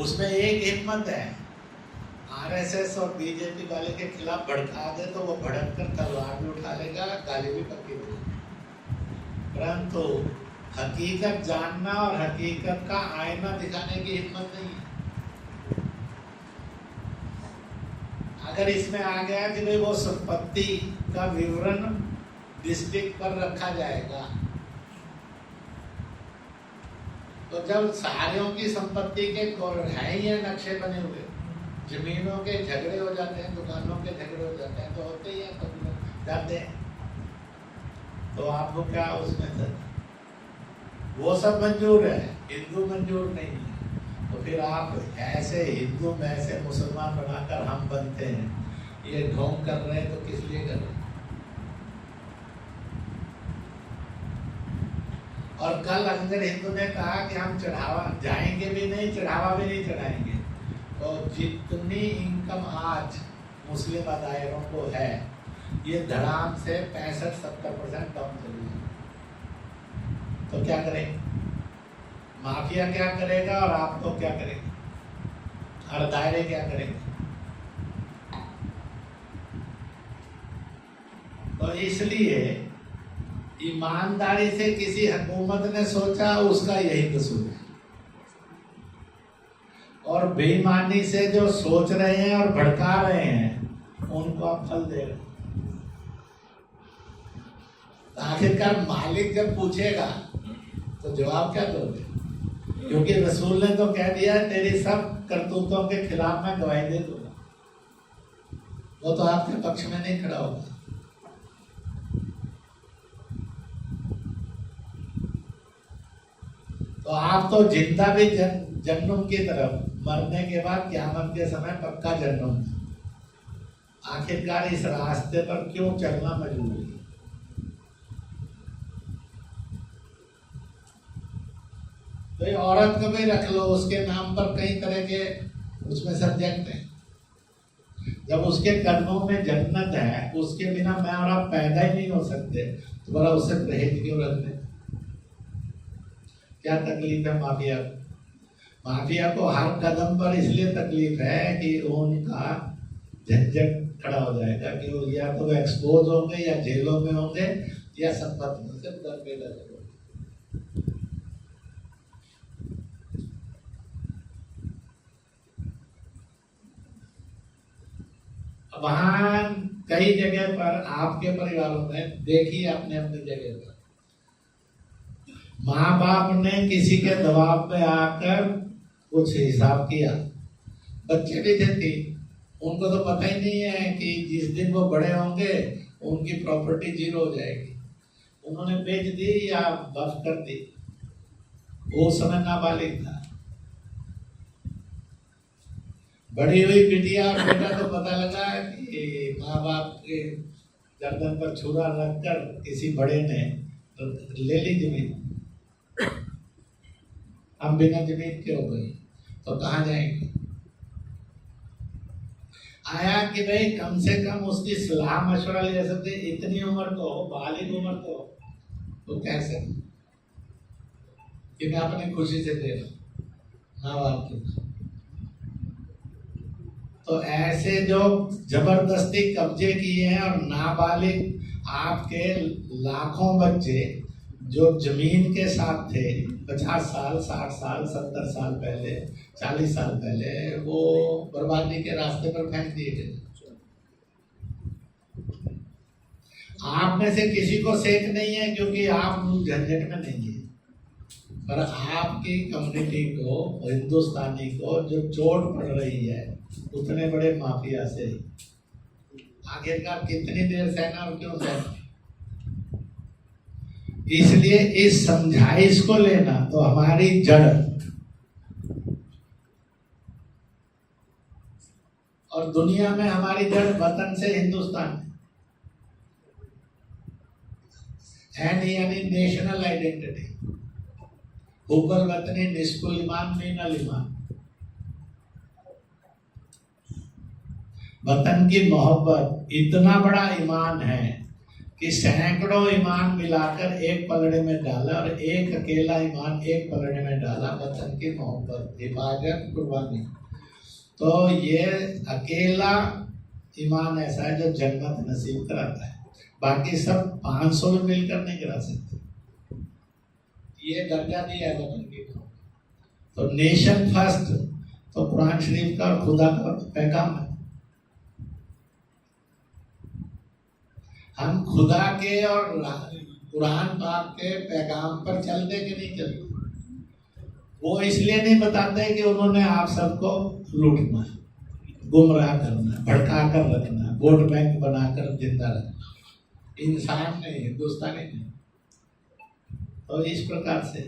उसमें एक हिम्मत है, आरएसएस और बीजेपी वाले के खिलाफ भड़का दे तो वो भड़क कर तलवार भी उठा लेगा, गाली भी पक्की देगा। परंतु हकीकत जानना और हकीकत का आईना दिखाने की हिम्मत नहीं है। अगर इसमें आ गया कि भाई वो संपत्ति का विवरण डिस्ट्रिक्ट पर रखा जाएगा, तो जब सारियों की संपत्ति के है ही है नक्शे बने हुए, जमीनों के झगड़े हो जाते हैं, दुकानों के झगड़े हो जाते हैं, तो होते ही हैं, कभी लोग जाते हैं, तो आपको क्या उसमें सर वो सब मंजूर है, हिंदू मंजूर नहीं है। तो फिर आप ऐसे हिंदू में ऐसे मुसलमान बनाकर हम बनते हैं, ये ढोंग कर रहे हैं, तो किस लिए कर रहे हैं? और कल अंदर हिंदू ने कहा कि हम चढ़ावा जाएंगे भी नहीं, चढ़ावा भी नहीं चढ़ाएंगे। तो जितनी इनकम आज मुस्लिम अदायरों को है, ये धड़ाम से 65-70% डाउन चली है। तो क्या करें? माफिया क्या करेगा और आप तो क्या करेंगे, और दायरे क्या करेंगे? तो इसलिए ईमानदारी से किसी हुकूमत ने सोचा, उसका यही कसूर है, और बेईमानी से जो सोच रहे हैं और भड़का रहे हैं, उनको आप फल दे रहे। आखिरकार मालिक जब पूछेगा तो जवाब क्या दोगे? क्योंकि रसूल ने तो कह दिया, तेरी सब करतूतों के खिलाफ मैं गवाही दे दूंगा। वो तो आपके पक्ष में नहीं खड़ा होगा। तो आप तो जिंदा भी जन्नम की तरफ, मरने के बाद क़यामत के समय पक्का जन्नम। आखिरकार इस रास्ते पर क्यों चलना मजबूरी है? तो ये औरत को भी रख लो, उसके नाम पर कई तरह के उसमें सब्जेक्ट हैं। जब उसके कदमों में जन्नत है, उसके बिना मैं और आप पैदा ही नहीं हो सकते, तो बड़ा उससे परहेज क्यों रखते? क्या तकलीफ है माफिया को? माफिया को हर कदम पर इसलिए तकलीफ है कि उनका झंझट खड़ा हो जाएगा कि वो या तो एक्सपोज होंगे, या जेलों में होंगे, या संपत्ति में सिर्फ दर पे डरे। वहां कई जगह पर आपके परिवारों में देखिए, अपने अपनी जगह पर माँ बाप ने किसी के दबाव में आकर कुछ हिसाब किया, बच्चे भी थे, उनको तो पता ही नहीं है कि जिस दिन वो बड़े होंगे उनकी प्रॉपर्टी जीरो हो जाएगी। उन्होंने बेच दी या वक्फ कर दी। वो समय नाबालिग था। बड़ी हुई बिटिया और बेटा तो पता लगा कि माँ बाप के गर्दन पर छुरा रखकर किसी बड़े ने तो ले ली जमीन। हम बिना जमीन के हो गई, तो कहाँ जाएंगे? आया कि भाई कम से कम उसकी सलाह मशवरा ले सकते, इतनी उम्र तो हो, बालिग उम्र तो कैसे कि मैं अपनी खुशी से दे रहा माँ बाप की। तो ऐसे जो जबरदस्ती कब्जे किए हैं, और नाबालिग आपके लाखों बच्चे जो जमीन के साथ थे 50 साल, 60 साल, 70 साल पहले, 40 साल पहले, वो बर्बादी के रास्ते पर फेंक दिए गए। आप में से किसी को सेक नहीं है, क्योंकि आप झंझट में नहीं है। पर आपकी कम्युनिटी को, हिंदुस्तानी को जो चोट पड़ रही है उतने बड़े माफिया से, आखिरकार कितनी देर सहना और क्यों सहना? इसलिए इस समझाइश को लेना तो हमारी जड़, और दुनिया में हमारी जड़ वतन से हिंदुस्तान है, यानी नेशनल आइडेंटिटी। हुब्बल वतनी निस्कुल ईमान मीनल ईमान, वतन की मोहब्बत इतना बड़ा ईमान है कि सैकड़ों ईमान मिलाकर एक पलड़े में डाला और एक अकेला ईमान एक पलड़े में डाला, वतन की मोहब्बत, हिफाजत, कुर्बानी। तो ये अकेला ईमान ऐसा है जो जन्नत नसीब कराता है, बाकी सब 500 में मिलकर नहीं करा सकते। ये दर्जा दिया है वतन की। तो नेशन फर्स्ट तो कुरान शरीफ का और खुदा का पैगाम है। हम खुदा के और कुरान पाक के पैगाम पर चलते कि नहीं चलते? वो इसलिए नहीं बताते कि उन्होंने आप सबको लूटना, गुमराह करना, भड़का कर रखना, वोट बैंक बनाकर जिंदा रखना। इंसान नहीं, हिंदुस्तानी नहीं। तो इस प्रकार से,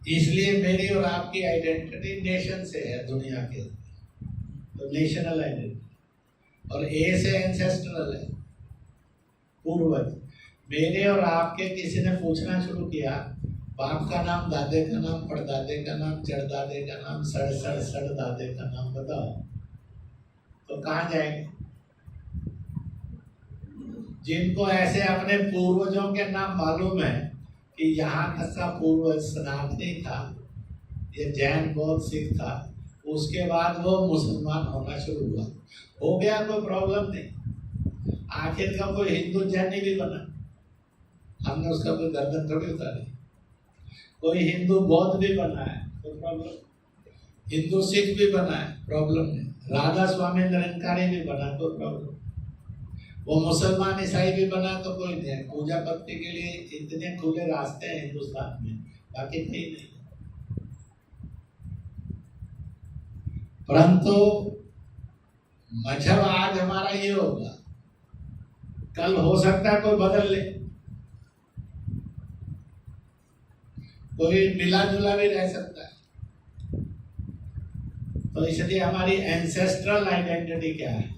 इसलिए मेरी और आपकी आइडेंटिटी नेशन से है, दुनिया के। तो नेशनल आइडेंटिटी, और ए से एंसेस्ट्रल है, पूर्वज। मेरे और आपके किसी ने पूछना शुरू किया, बाप का नाम, दादे का नाम, परदादे का नाम, चढ़दादे का नाम, सड़ दादे का नाम बताओ, तो कहाँ जाएंगे? जिनको ऐसे अपने पूर्वजों के नाम मालूम है कि यहाँ तक का पूर्वज सनातनी था, ये जैन, बौद्ध, सिख था, उसके बाद वो मुसलमान होना शुरू हुआ, हो गया, कोई प्रॉब्लम नहीं। आखिर का कोई हिंदू जैनी भी बना, हमने उसका कोई गर्दन थोड़ी उतारी। कोई हिंदू बौद्ध भी बना है, कोई प्रॉब्लम। हिंदू सिख भी बना है, प्रॉब्लम नहीं। राधा स्वामी निरंकारी भी बना, कोई प्रॉब्लम। वो मुसलमान ईसाई भी बना तो कोई नहीं है। पूजा भक्ति के लिए इतने खुले रास्ते हैं हिंदुस्तान में, बाकी कहीं नहीं। परंतु मजहब आज हमारा ये होगा, कल हो सकता है कोई बदल ले, कोई मिला जुला भी रह सकता है। तो इसलिए हमारी एंसेस्ट्रल आइडेंटिटी क्या है?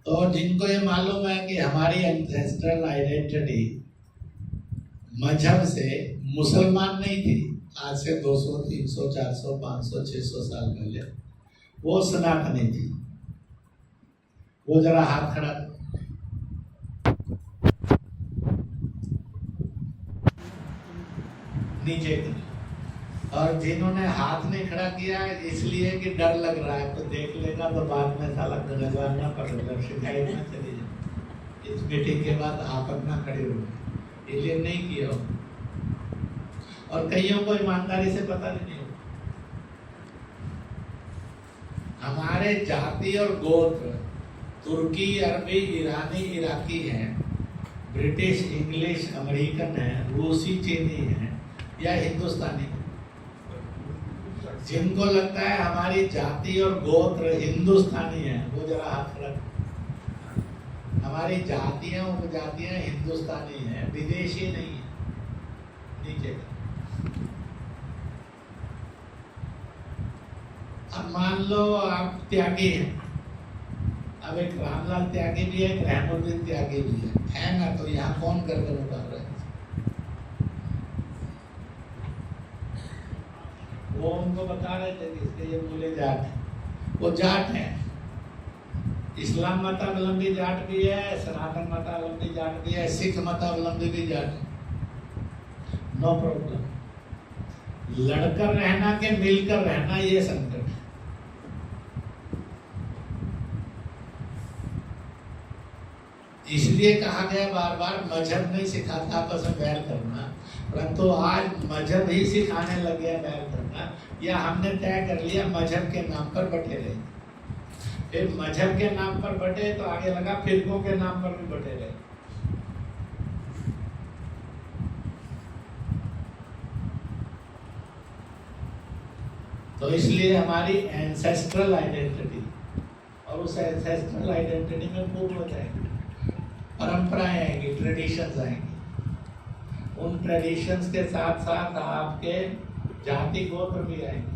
तो जिनको ये मालूम है कि हमारी एंसेस्ट्रल आइडेंटिटी मजहब से मुसलमान नहीं थी, आज से 200, 300, 400, 500, 600 साल पहले वो सनातनी थी। वो जरा हाथ खड़ा नीचे कर। और जिन्होंने हाथ नहीं खड़ा किया इसलिए कि डर लग रहा है, तो देख लेगा तो बाद में साला गलवाना पड़ेगा, शिकायत ना चली जाए। इस मीटिंग के बाद आप अपना खड़े हो, इसलिए नहीं किया हो। और कईयों को ईमानदारी से पता नहीं हो। हमारे जाति और गोत्र तुर्की, अरबी, ईरानी, इराकी हैं, ब्रिटिश, इंग्लिश, अमेरिकन है, रूसी, चीनी है या हिंदुस्तानी। जिनको लगता है हमारी जाति और गोत्र हिंदुस्तानी है, वो जरा हाथ खड़ा। हमारी जातियां, उपजातियां हिंदुस्तानी है, विदेशी नहीं है। नीचे अब मान लो आप त्यागी हैं, अब एक रामलाल त्यागी भी है, एक रहमुद्दीन त्यागी भी है ना? तो यहाँ कौन गर्दन उठा रहा है? वो उनको बता रहे थे कि इसके ये मूल्य जाट है, वो जाट है। इस्लाम मतावलंबी जाट भी है, सनातन मतावलंबी जाट भी है, सिख मतावलंबी भी जाट है, नो प्रॉब्लम। लड़कर रहना के मिलकर रहना, ये संकट है। इसलिए कहा गया बार बार, मजहब नहीं सिखाता आपस में बैर करना, परंतु आज मजहब ही सिखाने लग गया बैर करना। या हमने तय कर लिया मजहब के नाम पर बटे रहे, फिर मजहब के नाम पर बटे तो आगे लगा फिरकों के नाम पर भी बटे रहे। तो इसलिए हमारी एंसेस्ट्रल आइडेंटिटी, और उस एंसेस्ट्रल आइडेंटिटी में पूर्वज आएंगे, परंपराएं आएंगी, ट्रेडिशंस आएंगी। उन ट्रेडिशंस के साथ साथ आपके जाति गोत्र भी आएंगे।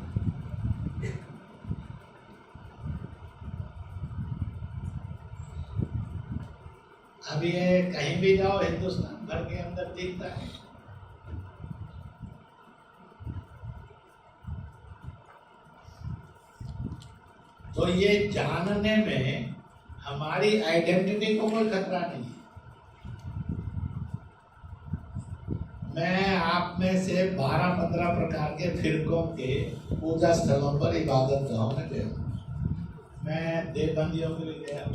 अब ये कहीं भी जाओ हिंदुस्तान भर के अंदर दिखता है। तो ये जानने में हमारी आइडेंटिटी को कोई खतरा नहीं है। मैं आप में से 12-15 प्रकार के फिरकों के पूजा स्थलों पर इबादत गाहों में गया। मैं देवबंदियों के भी गया,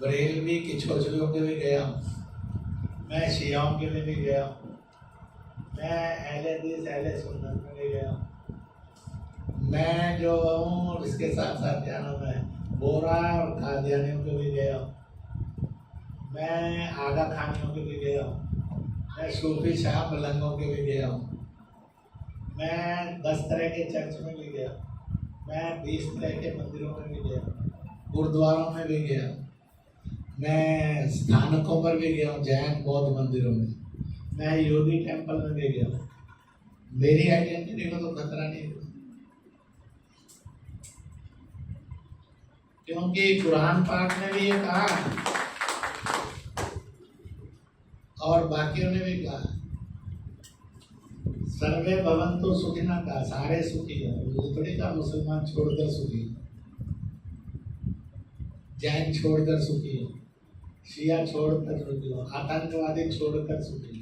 बरेलवी किछोजलियों के भी गया, मैं शियाओं के लिए भी गया, मैं अहले हदीस अहले सुन्नत में भी गया, मैं जो हूँ इसके साथ साथ क्या नाम है बोरा और कादियानियों के भी गया, मैं आगा खानियों के भी गया, मैं सूफी शाह मलंगों के भी गया, मैं 10 तरह के चर्च में भी गया, मैं 20 तरह के मंदिरों में भी गया, गुरुद्वारों में भी गया, मैं स्थानकों पर भी गया हूँ, जैन बौद्ध मंदिरों में, मैं योगी टेम्पल में भी गया। मेरी आइडेंटिटी को तो खतरा नहीं है, क्योंकि कुरान पाक ने भी ये कहा और बाकियों ने भी कहा, सर्वे भवन्तु सुखिनः का, सारे सुखी है। थोड़ी का मुसलमान छोड़कर सुखी, जैन छोड़कर सुखी है, शिया छोड़कर सुखी हो, आतंकवादी छोड़कर सुखी।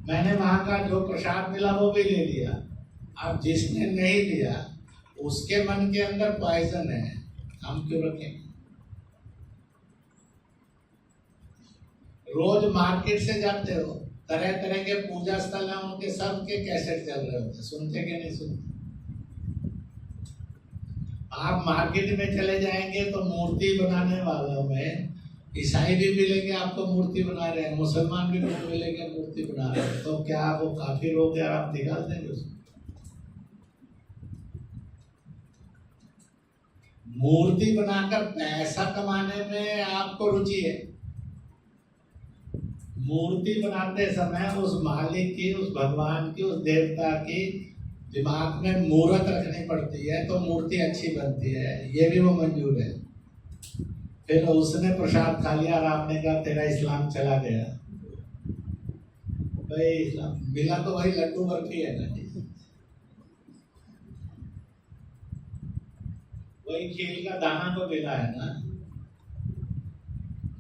मैंने वहां का जो प्रसाद मिला वो भी ले लिया। अब जिसने नहीं लिया उसके मन के अंदर पॉइजन है, हम क्यों रखेंगे? रोज मार्केट से जाते हो, तरह तरह के पूजा स्थल हैं, उनके सब के कैसेट चल रहे होते, सुनते कि नहीं सुनते? आप मार्केट में चले जाएंगे तो मूर्ति बनाने वालों में ईसाई भी मिलेंगे, आपको मूर्ति बना रहे हैं, मुसलमान भी मिलेंगे मूर्ति बना रहे हैं। तो क्या वो काफी लोग यार आप निकाल देंगे उसको? मूर्ति बनाकर पैसा कमाने में आपको रुचि है। मूर्ति बनाते समय उस मालिक की, उस भगवान की, उस देवता की दिमाग में मूर्त रखनी पड़ती है तो मूर्ति अच्छी बनती है, ये भी वो मंजूर है। फिर उसने प्रसाद खा लिया और आपने कहा तेरा इस्लाम चला गया। भाई इस्लाम मिला तो वही लड्डू बर्फी है ना, वही खील का दाना तो मिला है ना।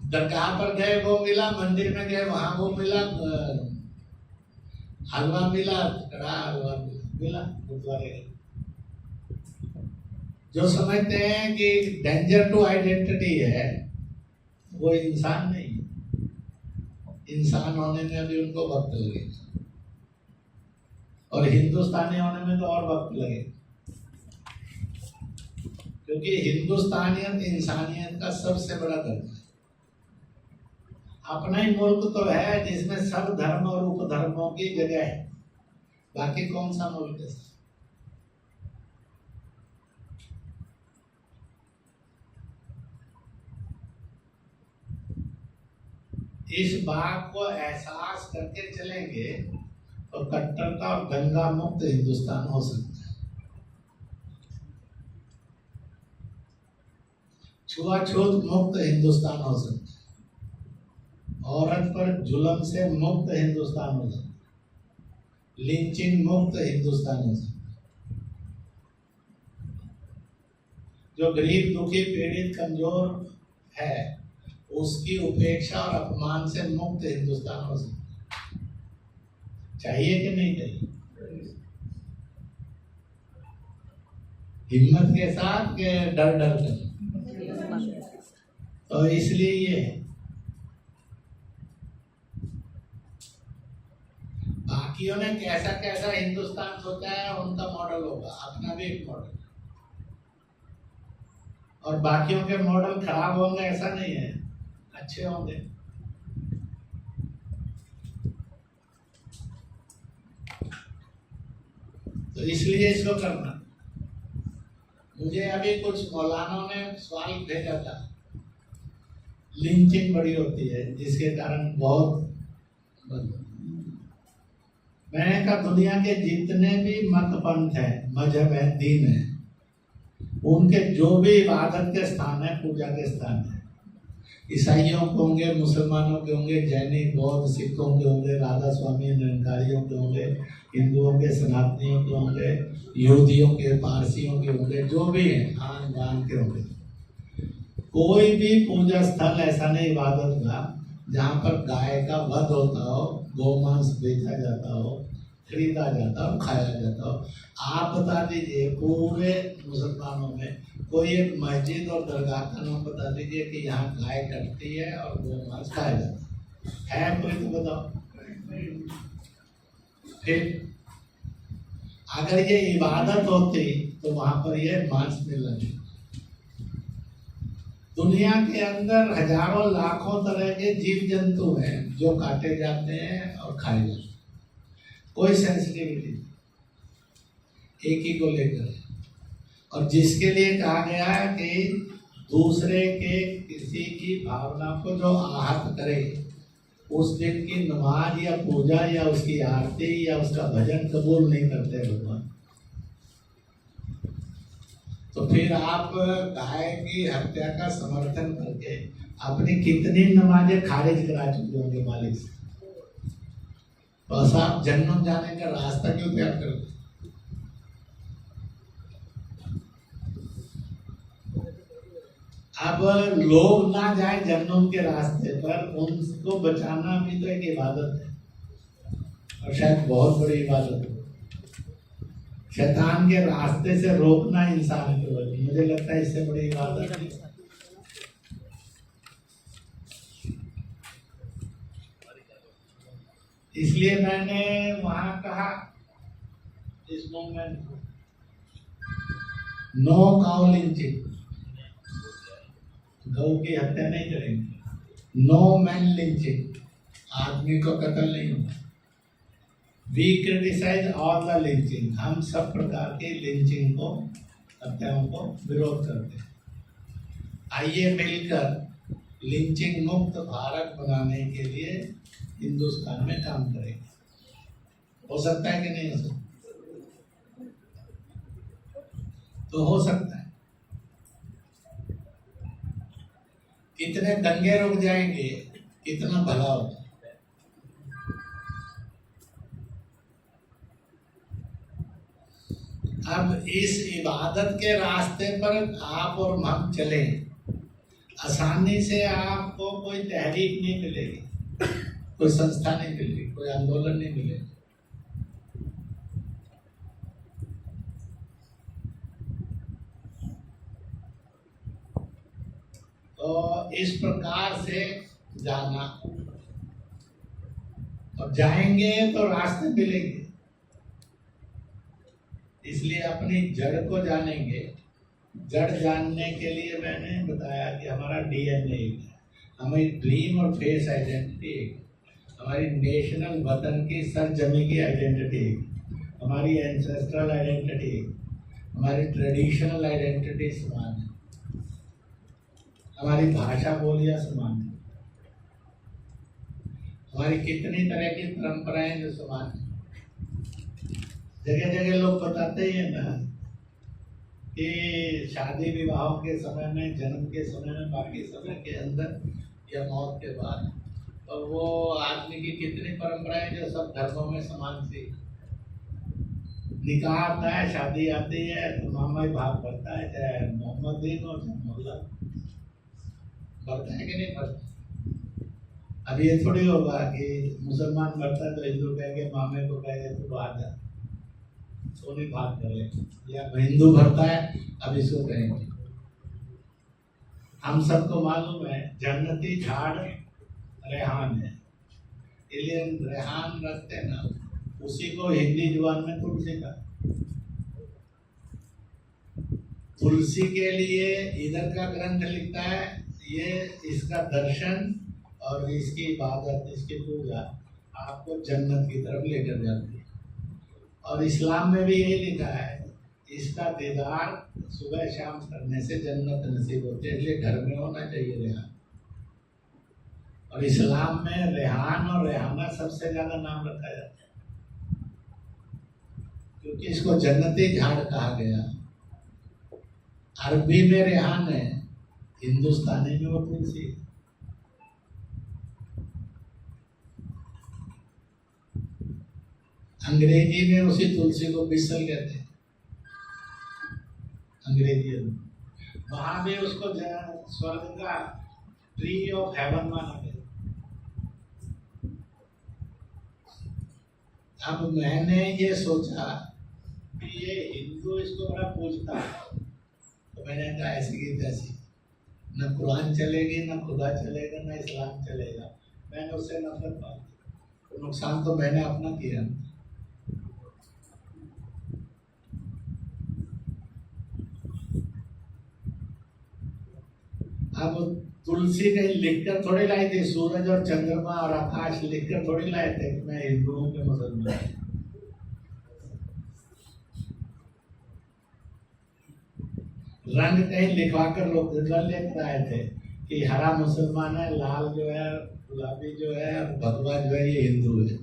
दरगाह पर गए वो मिला, मंदिर में गए वहां वो मिला, हलवा मिला, कड़ा हलवा मिला गुरुद्वारे। जो समझते हैं कि डेंजर टू आइडेंटिटी है वो इंसान नहीं, इंसान होने में अभी उनको वक्त लगेगा और हिंदुस्तानी होने में तो और वक्त लगेगा, क्योंकि हिंदुस्तानियत इंसानियत का सबसे बड़ा दर्जा है। अपना ही मुल्क तो है जिसमें सब धर्म और उपधर्मों की जगह है, बाकी कौन सा मुल्क है? इस बात को एहसास करके चलेंगे तो कट्टरता और दंगा मुक्त हिंदुस्तान हो सकता है। छुआछूत मुक्त हिंदुस्तान हो सकता है, औरत पर जुल्म से मुक्त हिंदुस्तान हो सकता है, लिंचिंग मुक्त हिंदुस्तान हो सकता है, जो गरीब दुखी पीड़ित कमजोर है उसकी उपेक्षा और अपमान से मुक्त हिंदुस्तान हो सकता है। चाहिए कि नहीं चाहिए? हिम्मत के साथ के डर डर कर, तो इसलिए ये बाकियों ने कैसा कैसा हिंदुस्तान सोचा है उनका मॉडल होगा, अपना भी एक मॉडल, और बाकियों के मॉडल खराब होंगे ऐसा नहीं है, अच्छे होंगे। तो इसलिए इसको करना। मुझे अभी कुछ मौलानों ने सवाल भेजा था, लिंचिंग बड़ी होती है जिसके कारण बहुत, मैंने कहा दुनिया के जितने भी मत पंथ हैं, मजहब है, दीन है, उनके जो भी इबादत के स्थान है, पूजा के स्थान है, ईसाइयों के होंगे, मुसलमानों के होंगे, जैनिक, बौद्ध, सिखों के होंगे, राधा स्वामी निरंकारियों के होंगे, हिंदुओं के, सनातनियों के होंगे, यहूदियों के, पारसियों के होंगे, जो भी हैं, खान दान के होंगे, कोई भी पूजा स्थल ऐसा नहीं इबादत का जहाँ पर गाय का वध होता हो, गोमांस बेचा जाता हो, खरीदा जाता हो, खाया जाता हो। आप बता दीजिए पूरे मुसलमानों में कोई एक मस्जिद और दरगाह का नाम बता दीजिए कि यहाँ गाय कटती है और गोमांस खाया जाता है कोई तो बताओ। फिर अगर ये इबादत होती तो वहां पर ये मांस मिलना चाहिए। दुनिया के अंदर हजारों लाखों तरह के जीव जंतु हैं जो काटे जाते हैं और खाए जाते हैं, कोई सेंसिटिविटी एक ही को लेकर। और जिसके लिए कहा गया है कि दूसरे के किसी की भावना को जो आहत करे, उस दिन की नमाज या पूजा या उसकी आरती या उसका भजन कबूल नहीं करते भगवान। तो फिर आप गाय की हत्या का समर्थन करके अपनी कितनी नमाजें खारिज करा चुके होंगे मालिक से, बस आप जन्नत जाने का रास्ता क्यों त्याग करोगे? अब लोग ना जाए जन्नत के रास्ते पर, उनको बचाना भी तो एक इबादत है और शायद बहुत बड़ी इबादत है। शैतान के रास्ते से रोकना इंसान को, मुझे लगता है इससे बड़ी इबादत है। इसलिए मैंने वहां कहा इस मूवमेंट को, नो काउ लिंचिंग, गौ की हत्या नहीं करेंगे, नो मैन लिंचिंग, आदमी को कत्ल नहीं होगा। We criticize all the lynching, हम सब प्रकार के लिंचिंग को, हत्याओं को विरोध करते हैं। आइए मिलकर लिंचिंग मुक्त भारत बनाने के लिए हिंदुस्तान में काम करेंगे। हो सकता है कि नहीं हो सकता? तो हो सकता है। कितने दंगे रुक जाएंगे, कितना भला होगा। अब इस इबादत के रास्ते पर आप और हम चले, आसानी से आपको कोई तहरीक नहीं मिलेगी, कोई संस्था नहीं मिलेगी, कोई आंदोलन नहीं मिलेगा। तो इस प्रकार से जाना, और जाएंगे तो रास्ते मिलेंगे। इसलिए अपनी जड़ को जानेंगे। जड़ जानने के लिए मैंने बताया कि हमारा डीएनए है, हमारी ड्रीम और फेस आइडेंटिटी है, हमारी नेशनल वतन की सरजमी की आइडेंटिटी है, हमारी एंसेस्ट्रल आइडेंटिटी है, हमारी ट्रेडिशनल आइडेंटिटी समान है, हमारी भाषा बोलियां समान है, हमारी कितनी तरह की परंपराएं जो समान है। जगह जगह लोग बताते ही हैं ना कि शादी विवाहों के समय में, जन्म के समय में, बाकी समय के अंदर या मौत के बाद, तो वो आदमी की कितनी परंपराएं जो सब धर्मों में समान सी। निकाह आता है, शादी आती है तो मामा ही भाग बढ़ता है, चाहे मोहम्मद दिन हो चाहे मोहल्ला, बढ़ता है कि नहीं बढ़ता? अब ये थोड़ी होगा कि मुसलमान बढ़ता है तो हिंदू कहेंगे, मामे को कहेंगे तो बाहर जा, तो नहीं भाग कर ले, या हिंदू भरता है अब इसको कहेंगे। हम सबको मालूम है जन्नती झाड़ रेहान है, इसलिए रेहान रखते ना, उसी को हिंदी जुबान में तुलसी का। तुलसी के लिए इधर का ग्रंथ लिखता है, ये इसका दर्शन और इसकी इबादत, इसकी पूजा आपको जन्नत की तरफ लेकर जाती है। और इस्लाम में भी यही लिखा है, इसका दीदार सुबह शाम करने से जन्नत नसीब होती है, इसलिए घर में होना चाहिए रेहान। और इस्लाम में रेहान और रेहाना सबसे ज्यादा नाम रखा जाता है, क्योंकि इसको जन्नती झाड़ कहा गया। अरबी में रेहान है, हिंदुस्तानी में वो तुलसी है। अंग्रेजी में उसी तुलसी को बिसल कहते हैं, अंग्रेजी में। वहां भी उसको स्वर्ग का ट्री ऑफ हेवन माना गया। अब मैंने ये सोचा कि ये हिंदू इसको बड़ा पूछता है, तो मैंने कहा ऐसी की तैसी, न कुरान चलेगी, न खुदा चलेगा, न इस्लाम चलेगा। मैंने उससे नफरत पाई, तो नुकसान तो मैंने अपना किया। अब तुलसी कहीं लिखकर थोड़ी लाई थी, सूरज और चंद्रमा और आकाश लिखकर थोड़ी लाए थे कि मैं हिंदुओं के मुसलमान। रंग कहीं लिखवाकर लोग लेकर आए थे कि हरा मुसलमान है, लाल जो है, गुलाबी जो है, भगवा जो है, ये हिंदू है।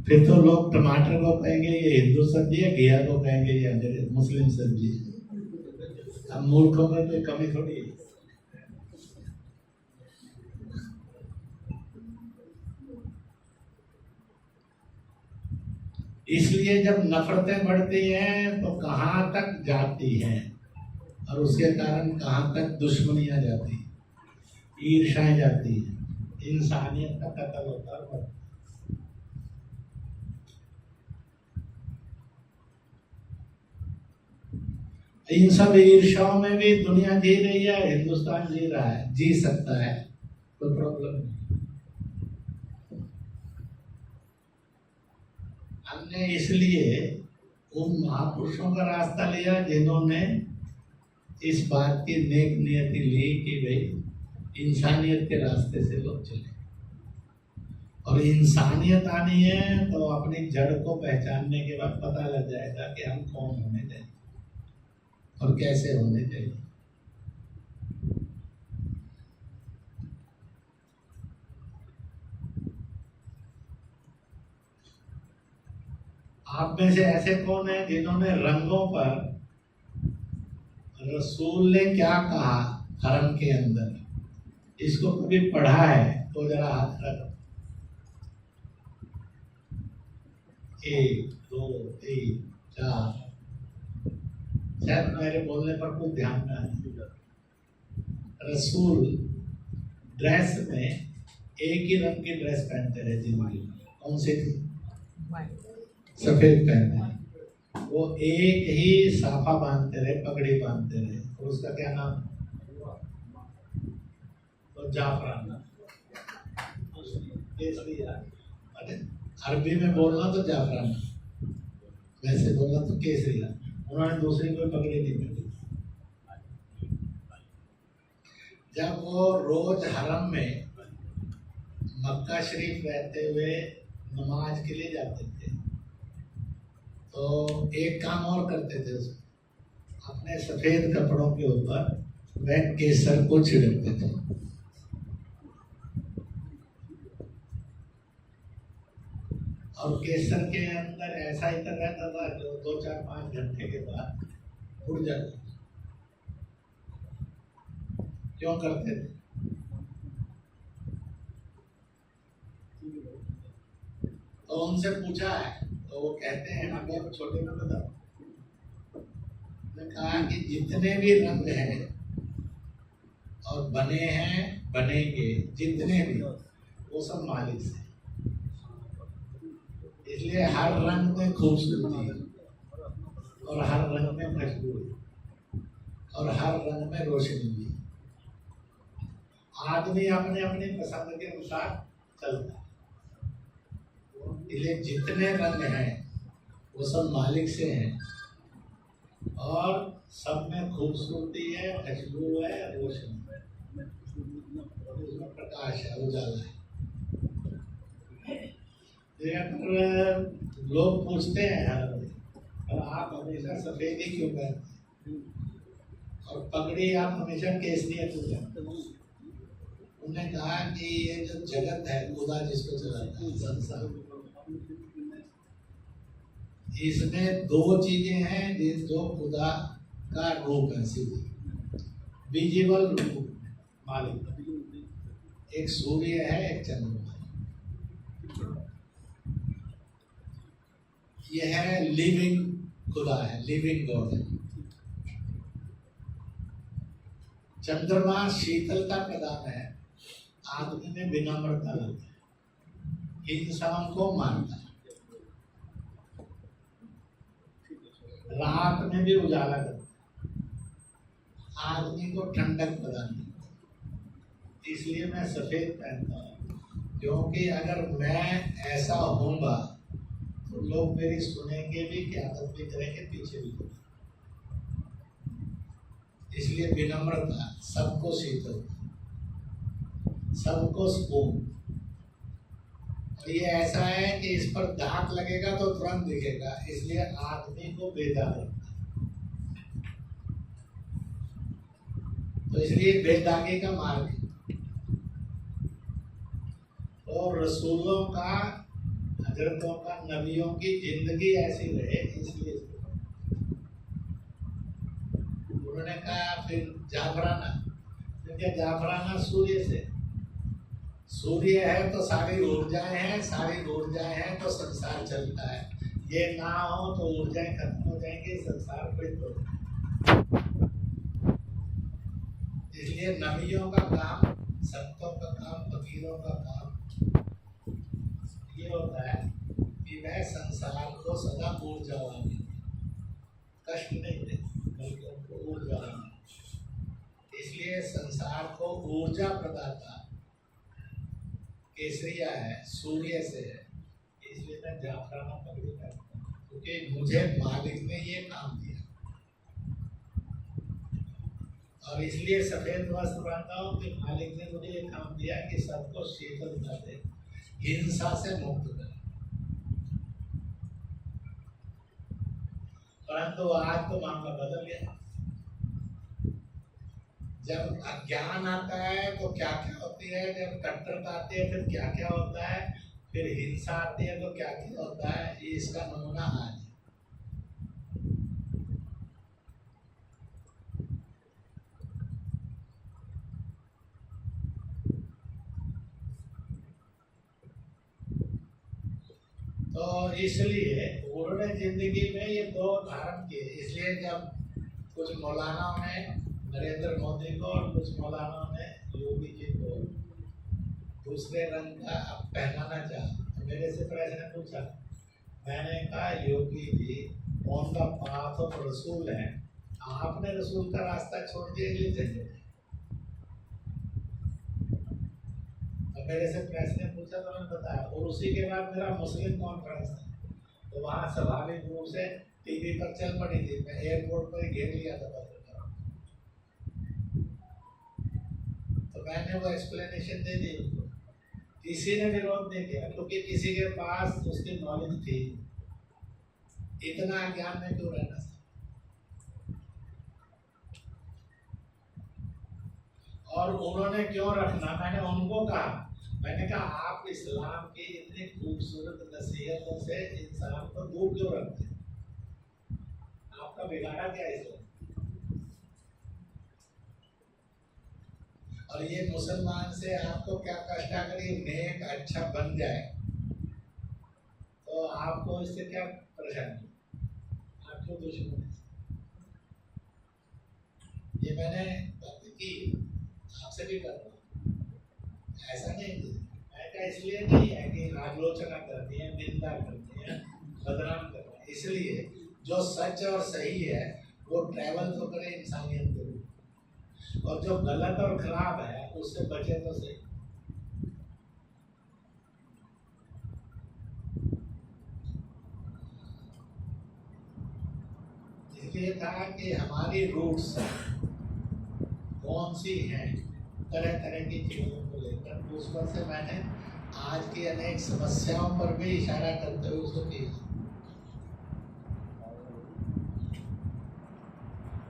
फिर तो लोग टमाटर को कहेंगे ये हिंदू सब्जी है, घिया को कहेंगे ये मुस्लिम सब्जी है। अब मूर्खों में कोई कमी थोड़ी है। इसलिए जब नफरतें बढ़ती हैं तो कहाँ तक जाती हैं, और उसके कारण कहाँ तक दुश्मनियां जाती, ईर्ष्याएं जाती हैं, इंसानियत का कत्ल होता है। इन सब ईर्ष्याओं में भी दुनिया जी रही है, हिंदुस्तान जी रहा है, जी सकता है, कोई प्रॉब्लम नहीं। हमने इसलिए उन महापुरुषों का रास्ता लिया जिन्होंने इस बात की नेक नियति ली कि भाई इंसानियत के रास्ते से लोग चले, और इंसानियत आनी है तो अपनी जड़ को पहचानने के बाद पता लग जाएगा कि हम कौन होने चाहिए और कैसे होने चाहिए। आप में से ऐसे कौन है जिन्होंने रंगों पर रसूल ने क्या कहा हरम के अंदर, इसको कभी पढ़ा है तो जरा हाथ रखो। 1 2 3 4, शायद मेरे बोलने पर कोई ध्यान ना है। रसूल ड्रेस में एक ही रंग की ड्रेस पहनते रहे जिंदगी में, कौन सी थी? सफेद पहनते हैं। वो एक ही साफा बांधते रहे, पगड़ी बांधते रहे, और उसका क्या नाम? तो जाफरान। अरे अरबी में बोलना तो जाफरान, वैसे बोलना तो केसरिया। उन्होंने दूसरी कोई पगड़ी नहीं पहनी। जब वो रोज हरम में मक्का शरीफ रहते हुए नमाज के लिए जाते थे, तो एक काम और करते थे, अपने सफेद कपड़ों के ऊपर वह केसर को छिड़कते थे। और केसर के अंदर ऐसा ही तर रहता था जो 2 4 5 घंटे के बाद उड़ जाता। क्यों करते थे? तो उनसे पूछा है तो वो कहते हैं, हमें अब छोटे में बताओ। ने कहा कि जितने भी रंग हैं और बने हैं बनेंगे, जितने भी, वो सब मालिक से। इसलिए हर रंग में खूबसूरती है, और हर रंग में खुशबू है, और हर रंग में रोशनी भी। आदमी अपने अपने पसंद के अनुसार चलता है। इसलिए जितने रंग हैं वो सब मालिक से हैं, और सब में खूबसूरती है, खुशबू है, रोशनी है, उसमें प्रकाश है, उजाला है। पर लोग पूछते हैं और आप हमेशा सफेद ही क्यों पहनते हैं और पगड़ी आप हमेशा केसरिया क्यों पहनते हैं? उन्होंने कहा कि ये जो जगत है, खुदा जिसको चलाता है, संसार, इसमें दो चीजें हैं जो खुदा का रूप है, सीधी विजिबल रूप मालिक, एक सूर्य है, एक चंद्रमा है। यह है लिविंग खुदा है, लिविंग गॉड है। चंद्रमा शीतलता प्रदान है, आदमी में विनम्रता लाता है, इंसान को मानता है, रात में भी उजाला करता है, आदमी को ठंडक प्रदान करता है। इसलिए मैं सफेद पहनता हूँ, क्योंकि अगर मैं ऐसा होऊंगा तो लोग मेरी सुनेंगे भी, क्या भी करेंगे, पीछे भी करेंगे। इसलिए विनम्रता, सबको शीतलता, सबको सुकून। और ये ऐसा है कि इस पर दाग लगेगा तो तुरंत दिखेगा, इसलिए आदमी को बेदाग रखता है। तो इसलिए बेदागी का मार्ग है। और रसूलों का, हजरतों का, नबियों की जिंदगी ऐसी रहे, इसलिए उन्होंने कहा फिर जाफराना, क्योंकि जाफराना सूर्य से, सूर्य है तो सारी ऊर्जाएं हैं, सारी ऊर्जाएं हैं तो संसार चलता है। ये ना हो तो ऊर्जाएं खत्म हो जाएंगी, संसार मृत हो जाएगा। इसलिए नबियों का काम, संतों का काम, फकीरों का काम ये होता है कि वह संसार को सदा ऊर्जावान देते, कष्ट नहीं देते, बल्कि उनको ऊर्जावान। इसलिए संसार को ऊर्जा प्रदाता केसरिया है, सूर्य से है। इसलिए मैं जाफराना पगड़ी पहनता हूँ, क्योंकि मुझे मालिक ने ये काम दिया। और इसलिए सफेद वस्त्र पहनता हूँ कि मालिक ने मुझे ये काम दिया कि सबको शीतलता दे, हिंसा से मुक्त करे। परंतु आज तो मामला बदल गया। जब अज्ञान आता है तो क्या क्या होती है, जब कट्टरता आती है फिर क्या क्या होता है, फिर हिंसा आती है तो क्या क्या होता है, ये इसका नमूना आज है। तो इसलिए उन्होंने जिंदगी में ये दो धारण किए। इसलिए जब कुछ मौलानाओं ने नरेंद्र मोदी को और कुछ मौलानाओं ने योगी जी को दूसरे रंग का पहनाना चाहा, तो मेरे से प्रश्न पूछा। मैंने कहा Yogi ji on the path of रसूल है, आपने रसूल का रास्ता छोड़ दिया, ये चले। तो मेरे से प्रश्न पूछा तो मैंने बताया। और उसी के बाद मेरा मुस्लिम कॉन्फ्रेंस था, तो वहाँ स्वाभाविक रूप से टीवी पर चल पड़ी थी। मैं एयरपोर्ट पर घेर लिया था पत्रकारों, तो मैंने वो एक्सप्लेनेशन दे दी उनको। किसी ने विरोध नहीं किया, क्योंकि किसी के पास उसकी नॉलेज थी। इतना ज्ञान में क्यों रहना था? और उन्होंने क्यों रखना, मैंने उनको कहा, मैंने कहा आप इस्लाम की इतनी खूबसूरत नसीहतों से इंसान को दूर क्यों रखते हैं? आपका बिगाड़ा क्या इस्लाम? और ये मुसलमान से आपको क्या कष्ट, अगर ये नेक अच्छा बन जाए तो आपको इससे क्या परेशानी, आप क्यों दुश्मन है? ये मैंने बात की, आपसे भी कर रहा हूँ, ऐसा नहीं है। ऐसा इसलिए नहीं है कि आलोचना करती है, निंदा करती है, बदनाम करती है। इसलिए जो सच और सही है वो ट्रैवल तो करे इंसानियत के रूप, और जो गलत और खराब है उससे बचे तो सही। इसलिए कहा कि हमारी रूट्स कौन सी हैं, तरह तरह की चीजों को लेकर, उस पर से मैंने आज की अनेक समस्याओं पर भी इशारा करते हुए उसको किया।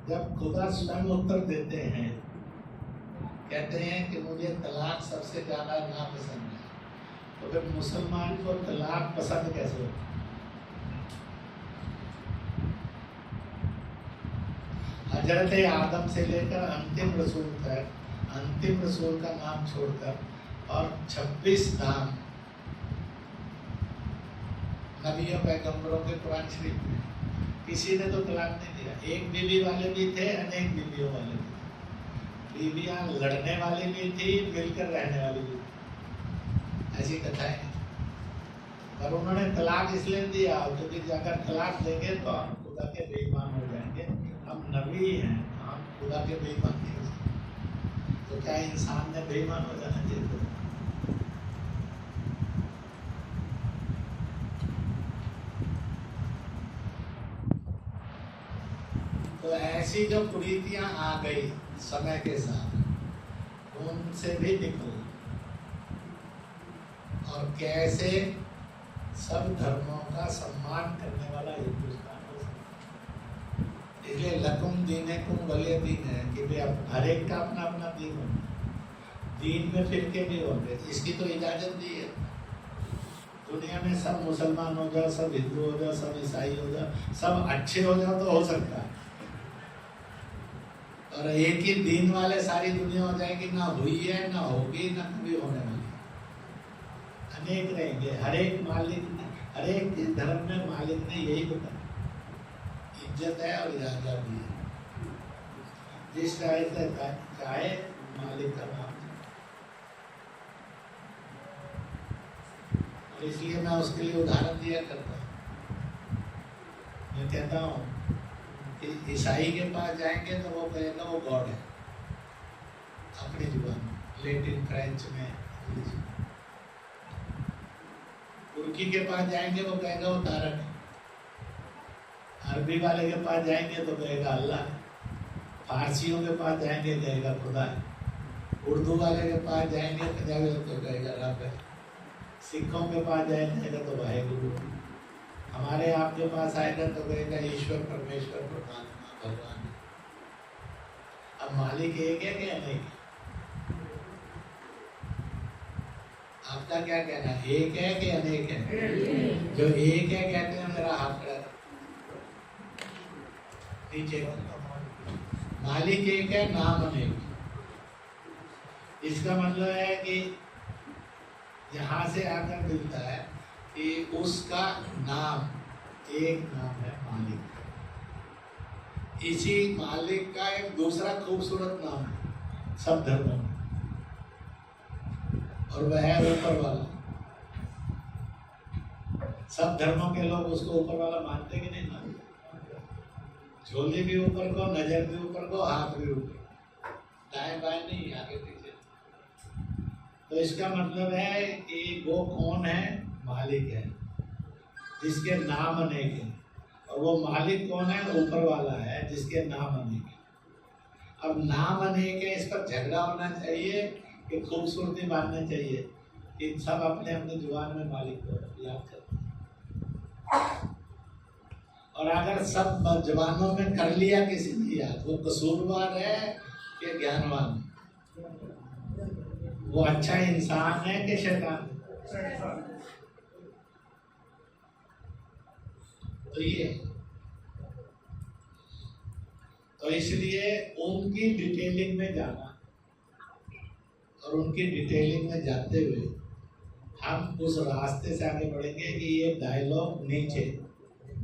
जब खुदा स्वयं उत्तर देते हैं, कहते हैं कि मुझे तलाक सबसे ज्यादा नापसंद है, तो फिर मुसलमान को तलाक पसंद कैसे होता? हजरत आदम से लेकर अंतिम रसूल तक, अंतिम रसूल का नाम छोड़कर और 26 नाम नबियों पैगंबरों के कुरान शरीफ में, किसी ने तो तलाक नहीं दिया। एक बीवी वाले भी थे, अनेक बीवियों वाले भी थे, बीवियां लड़ने वाली भी थी, मिलकर रहने वाली भी थी, ऐसी कथाएं। पर उन्होंने तलाक इसलिए दिया क्योंकि अगर तलाक देंगे तो हम खुदा के बेईमान हो जाएंगे। हम नबी हैं, हम खुदा के बेईमान नहीं हो सकते, तो क्या इंसान ने बेईमान हो जाना चाहिए? तो ऐसी जो कुरीतियां आ गई समय के साथ, उनसे भी निकलो। और कैसे सब धर्मों का सम्मान करने वाला हिंदुस्तान हो सकता। इसलिए लकुम दीनकुम वलिय दीन है कि भाई हर एक का अपना अपना दीन होगा। दीन में फिरके भी होंगे, इसकी तो इजाजत दी है। दुनिया में सब मुसलमान हो जाओ, सब हिंदू हो जाओ, सब ईसाई हो जाओ, सब अच्छे हो जाओ तो हो सकता है। और एक ही दीन वाले सारी दुनिया हो जाएगी, ना हुई है, ना होगी, ना कभी होने वाली। अनेक रहेंगे। हर एक मालिक ने, हर एक धर्म में मालिक ने यही बताया, इज्जत है और इरादा भी है। जिस चाहे से चाहे मालिक का नाम, और इसलिए मैं उसके लिए उदाहरण दिया करता हूँ। मैं कहता हूँ कि ईसाई के पास जाएंगे तो वो कहेगा वो गॉड है, अपनी जुबान में, लैटिन, फ्रेंच में, इंग्लिश में। तुर्की के पास जाएंगे वो कहेगा वो तारक है। अरबी वाले के पास जाएंगे तो कहेगा अल्लाह है। फारसियों के पास जाएंगे कहेगा खुदा है। उर्दू वाले के पास जाएंगे तो कहेगा रब है। सिखों के पास जाएंगे तो वाहेगुरु। हमारे आपके पास आएगा तो कहेगा ईश्वर, परमेश्वर, परमात्मा, भगवान। अब मालिक एक है कि अनेक? आपका क्या कहना है, एक है कि अनेक है? जो एक है कहते हैं मेरा हाथ खड़ा नीचे। मालिक एक है, नाम अनेक। इसका मतलब है कि यहाँ से आकर मिलता है कि उसका नाम एक नाम है, मालिक। इसी मालिक का एक दूसरा खूबसूरत नाम है सब धर्मों में, और वह है ऊपर वाला। सब धर्मों के लोग उसको ऊपर वाला मानते कि नहीं मानते? झोली भी ऊपर को, नजर भी ऊपर को, हाथ भी ऊपर, दाएं बाएं नहीं, आगे पीछे। तो इसका मतलब है कि वो कौन है? मालिक है, जिसके नाम अनेक है। और वो मालिक कौन है? ऊपर वाला है, जिसके नाम अनेक है। अब नाम अनेक है, इस पर झगड़ा होना चाहिए कि खूबसूरती मानना चाहिए कि सब अपने अपने जुबान में मालिक को याद करते हैं। और अगर सब जुबानों में कर लिया किसी ने याद, वो कसूरवार है कि ज्ञानवान? वो अच्छा इंसान है कि शैतान? तो ये, तो इसलिए उनकी डिटेलिंग में जाना, और उनकी डिटेलिंग में जाते हुए हम उस रास्ते से आगे बढ़ेंगे कि ये डायलॉग नीचे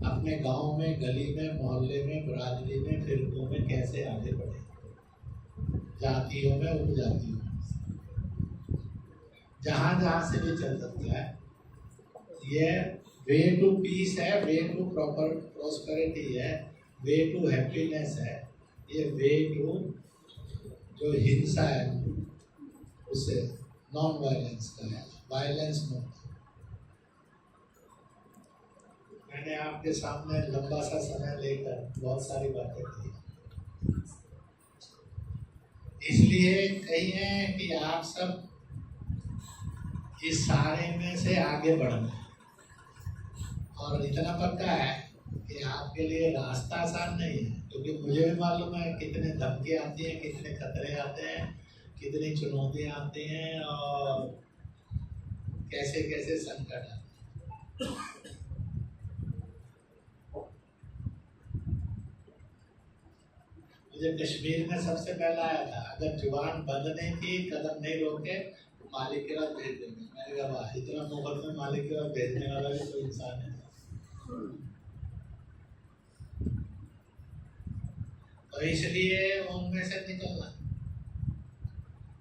अपने गांव में, गली में, मोहल्ले में, बरादरी में, फिरकों में कैसे आगे बढ़े, जातियों में, उपजातियों में, जहां जहां से भी चल सकता है। ये वे टू पीस है, वे टू प्रॉपर प्रॉस्पेरिटी है, वे टू हैप्पीनेस है, ये वे टू जो हिंसा है उससे नॉन वायलेंस का है, वायलेंस मुक्त। मैंने आपके सामने लंबा सा समय लेकर बहुत सारी बातें कही, इसलिए कही है कि आप सब इस सारे में से आगे बढ़ना है। और इतना पक्का है कि आपके लिए रास्ता आसान नहीं है, क्योंकि मुझे भी मालूम है कितने धमकी आती हैं, कितने खतरे आते हैं, कितनी चुनौतियां आती हैं और कैसे कैसे संकट आते हैं। मुझे कश्मीर में सबसे पहला आया था, अगर जुबान बंद नहीं थी, कदम नहीं रोके तो मालिक के पास भेज देंगे। मैंने कहा वाह, इतना मुफ्त में मालिक के पास भेजने वाला भी कोई इंसान है। तो इसलिए उनमें से निकलना।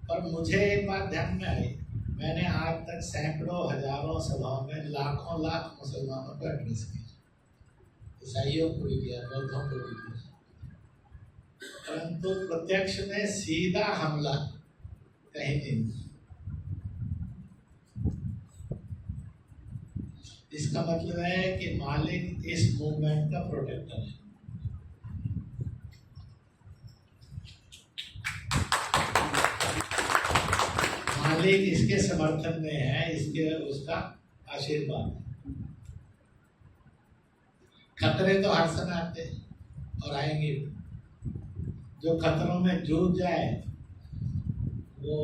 पर मुझे एक बात ध्यान में आई, मैंने आज तक सैकड़ों हजारों सभाओं में लाखों लाख मुसलमानों को एड्रेस किया, ईसाइयों को भी किया, बौद्धों को भी किया, परंतु प्रत्यक्ष में सीधा हमला कहीं नहीं। इसका मतलब है कि मालिक इस मूवमेंट का प्रोटेक्टर है। मालिक इसके समर्थन में है, इसके उसका आशीर्वाद है। खतरे तो हर समय आते हैं और आएंगे। जो खतरों में जूझ जाए वो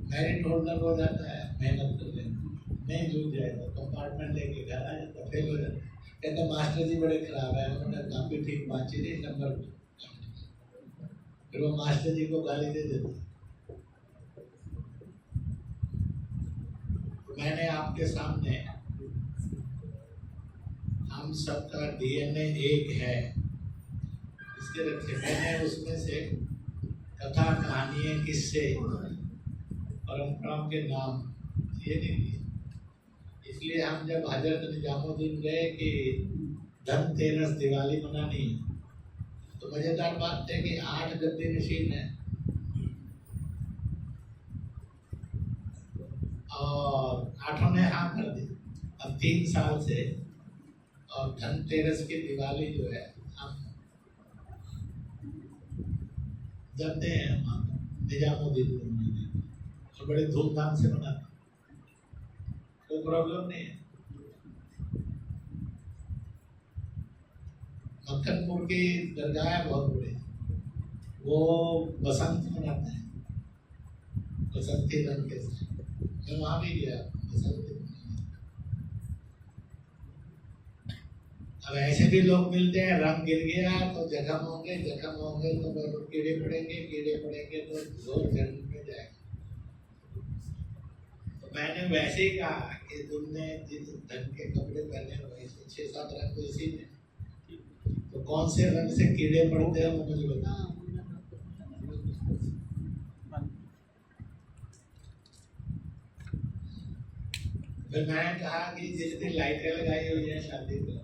मेरिट होल्डर हो जाता है, मेहनत कर लेना। नहीं जूझ जाए तो कंपार्टमेंट लेके घर आ जाता, फेल हो जाता। कहते मास्टर जी बड़े खराब है, उन्होंने काफी ठीक बातचीत नहीं, नंबर फिर वो मास्टर जी को गाली दे देते। मैंने आपके सामने हम सबका डीएनए एक है इसके रखे। मैंने उसमें से कथा कहानियां, किस्से, परंपराओं के नाम ये नहीं दिए। इसलिए हम जब हजरत निजामुद्दीन गए कि धनतेरस दिवाली मनानी है, तो मजेदार बात है कि 8 गद्दी नशीन है और 8 ने हाँ कर दी। अब 3 साल से और धनतेरस की दिवाली जो है हम जाते हैं निजामुद्दीन को मनाने और बड़े धूमधाम से मनाते, कोई प्रॉब्लम नहीं है। मक्खनपुर की दरगाह है बहुत बड़ी, वो बसंत मनाते हैं बसंती रंग के साथ। मैं वहां भी गया बसंती। अब ऐसे भी लोग मिलते हैं, रंग गिर गया तो जख्म होंगे, जख्म होंगे तो कीड़े पड़ेंगे, कीड़े पड़ेंगे तो जोर जन्म में जाएगा। तो मैंने वैसे ही कहा कि तुमने जिस ढंग के कपड़े पहने वैसे 6-7 रंग तो इसी में, तो कौन से रंग से कीड़े पड़ते हैं वो मुझे बता। फिर मैंने कहा कि जितनी लाइटें लगाई हुई है शादी में,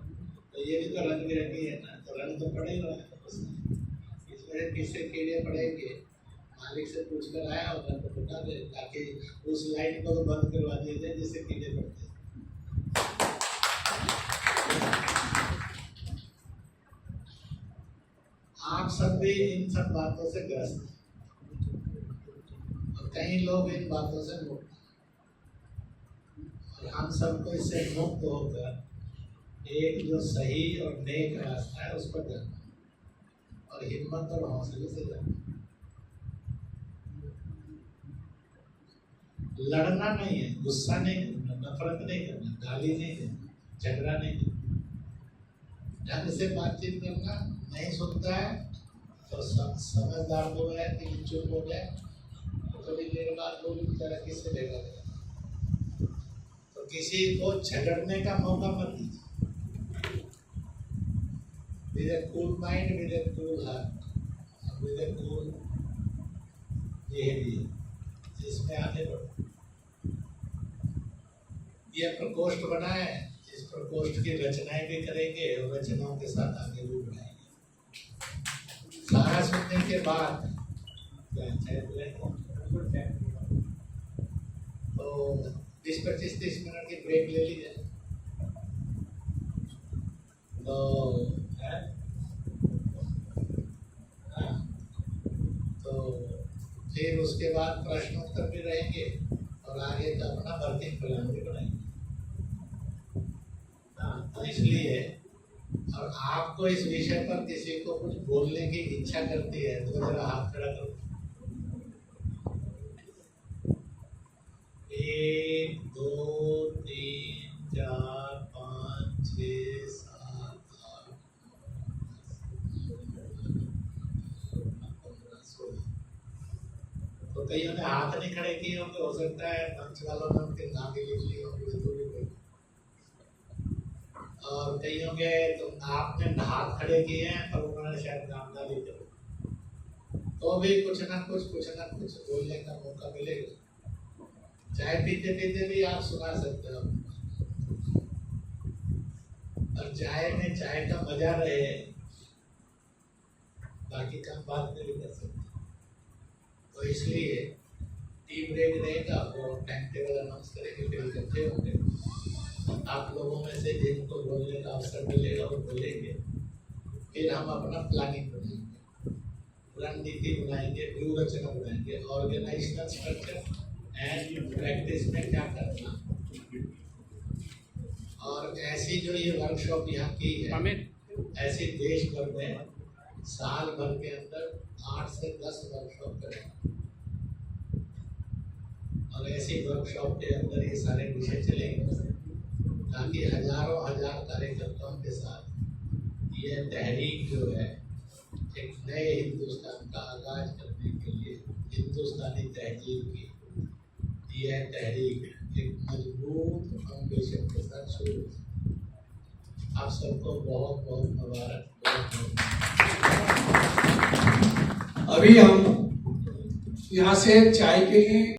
तो ये भी तो रंग बिरंगी है ना, तो रंग तो पड़ेगा इसमें। किससे कीड़े पड़ेंगे, मालिक से पूछ कर आया और रंग तो बता दे, ताकि उस लाइट को तो बंद करवा दिया जाए जिससे कीड़े पड़ते हैं। आप सब भी इन सब बातों से ग्रस्त हैं और कई लोग इन बातों से मुक्त, और हम सबको इससे मुक्त होकर एक जो सही और नेक रास्ता है उस पर जाना और हिम्मत और हौसले से जाना। लड़ना नहीं है, गुस्सा नहीं करना, नफरत नहीं करना, गाली नहीं देना, झगड़ा नहीं करना, ढंग से बातचीत करना। नहीं सुनता है तो समझदार लोग है कि चुप हो जाए, तो थोड़ी देर बाद वो भी बेचारा किससे लेगा। तो किसी को झगड़ने का मौका मत दीजिए। With a cool mind, with a cool heart, with a cool behavior, जिसमें आगे बढ़ो। यह प्रकोष्ठ बना है, इस प्रकोष्ठ की रचनाएं भी करेंगे और रचनाओं के साथ आगे भी बढ़ाएंगे। सारा सुनने के बाद तो 20-25-30 मिनट की ब्रेक ले लीजिए। तो तो फिर उसके बाद प्रश्नोत्तर भी रहेंगे और आगे तो अपना वर्किंग प्लान भी बनाएंगे। हाँ, तो इसलिए और आपको इस विषय पर किसी को कुछ बोलने की इच्छा करती है तो जरा हाथ खड़ा करो। 1 2 3 4 5 6 7 8 तो कईयों ने हाथ नहीं खड़े किए होंगे, हो सकता है मंच वालों ने उनके नाम भी लिख लिए होंगे तो भी कोई। और कईयों के तो आपने हाथ खड़े किए हैं पर उन्होंने शायद नाम ना लिखे हो, तो भी कुछ ना कुछ बोलने का मौका मिलेगा। चाय पीते पीते भी आप सुना सकते हो, और चाय में चाय का मजा रहे, बाकी काम बाद में भी कर सकते। तो इसलिए टी ब्रेक रहेगा, वो टाइम टेबल अनाउंस करेंगे, फिर इकट्ठे होंगे। आप लोगों में से जिनको बोलने का अवसर मिलेगा वो बोलेंगे, फिर हम अपना प्लानिंग बनाएंगे, रणनीति बनाएंगे, व्यूह रचना बनाएंगे, ऑर्गेनाइजेशनल स्ट्रक्चर एंड प्रैक्टिस में क्या करना। और ऐसी जो ये वर्कशॉप यहाँ की है, ऐसी देश भर में साल भर के अंदर 8 से 10 वर्कशॉप करें, और ऐसी वर्कशॉप के अंदर ये सारे विषय चलेंगे ताकि हजारों हजार कार्यकर्ताओं के साथ ये तहरीक जो है एक नए हिंदुस्तान का आगाज करने के लिए, हिंदुस्तानी तहजीब की यह तहरीक एक मजबूत फाउंडेशन के साथ शुरू। आप सबको बहुत बहुत मुबारक। अभी हम यहाँ से चाय के लिए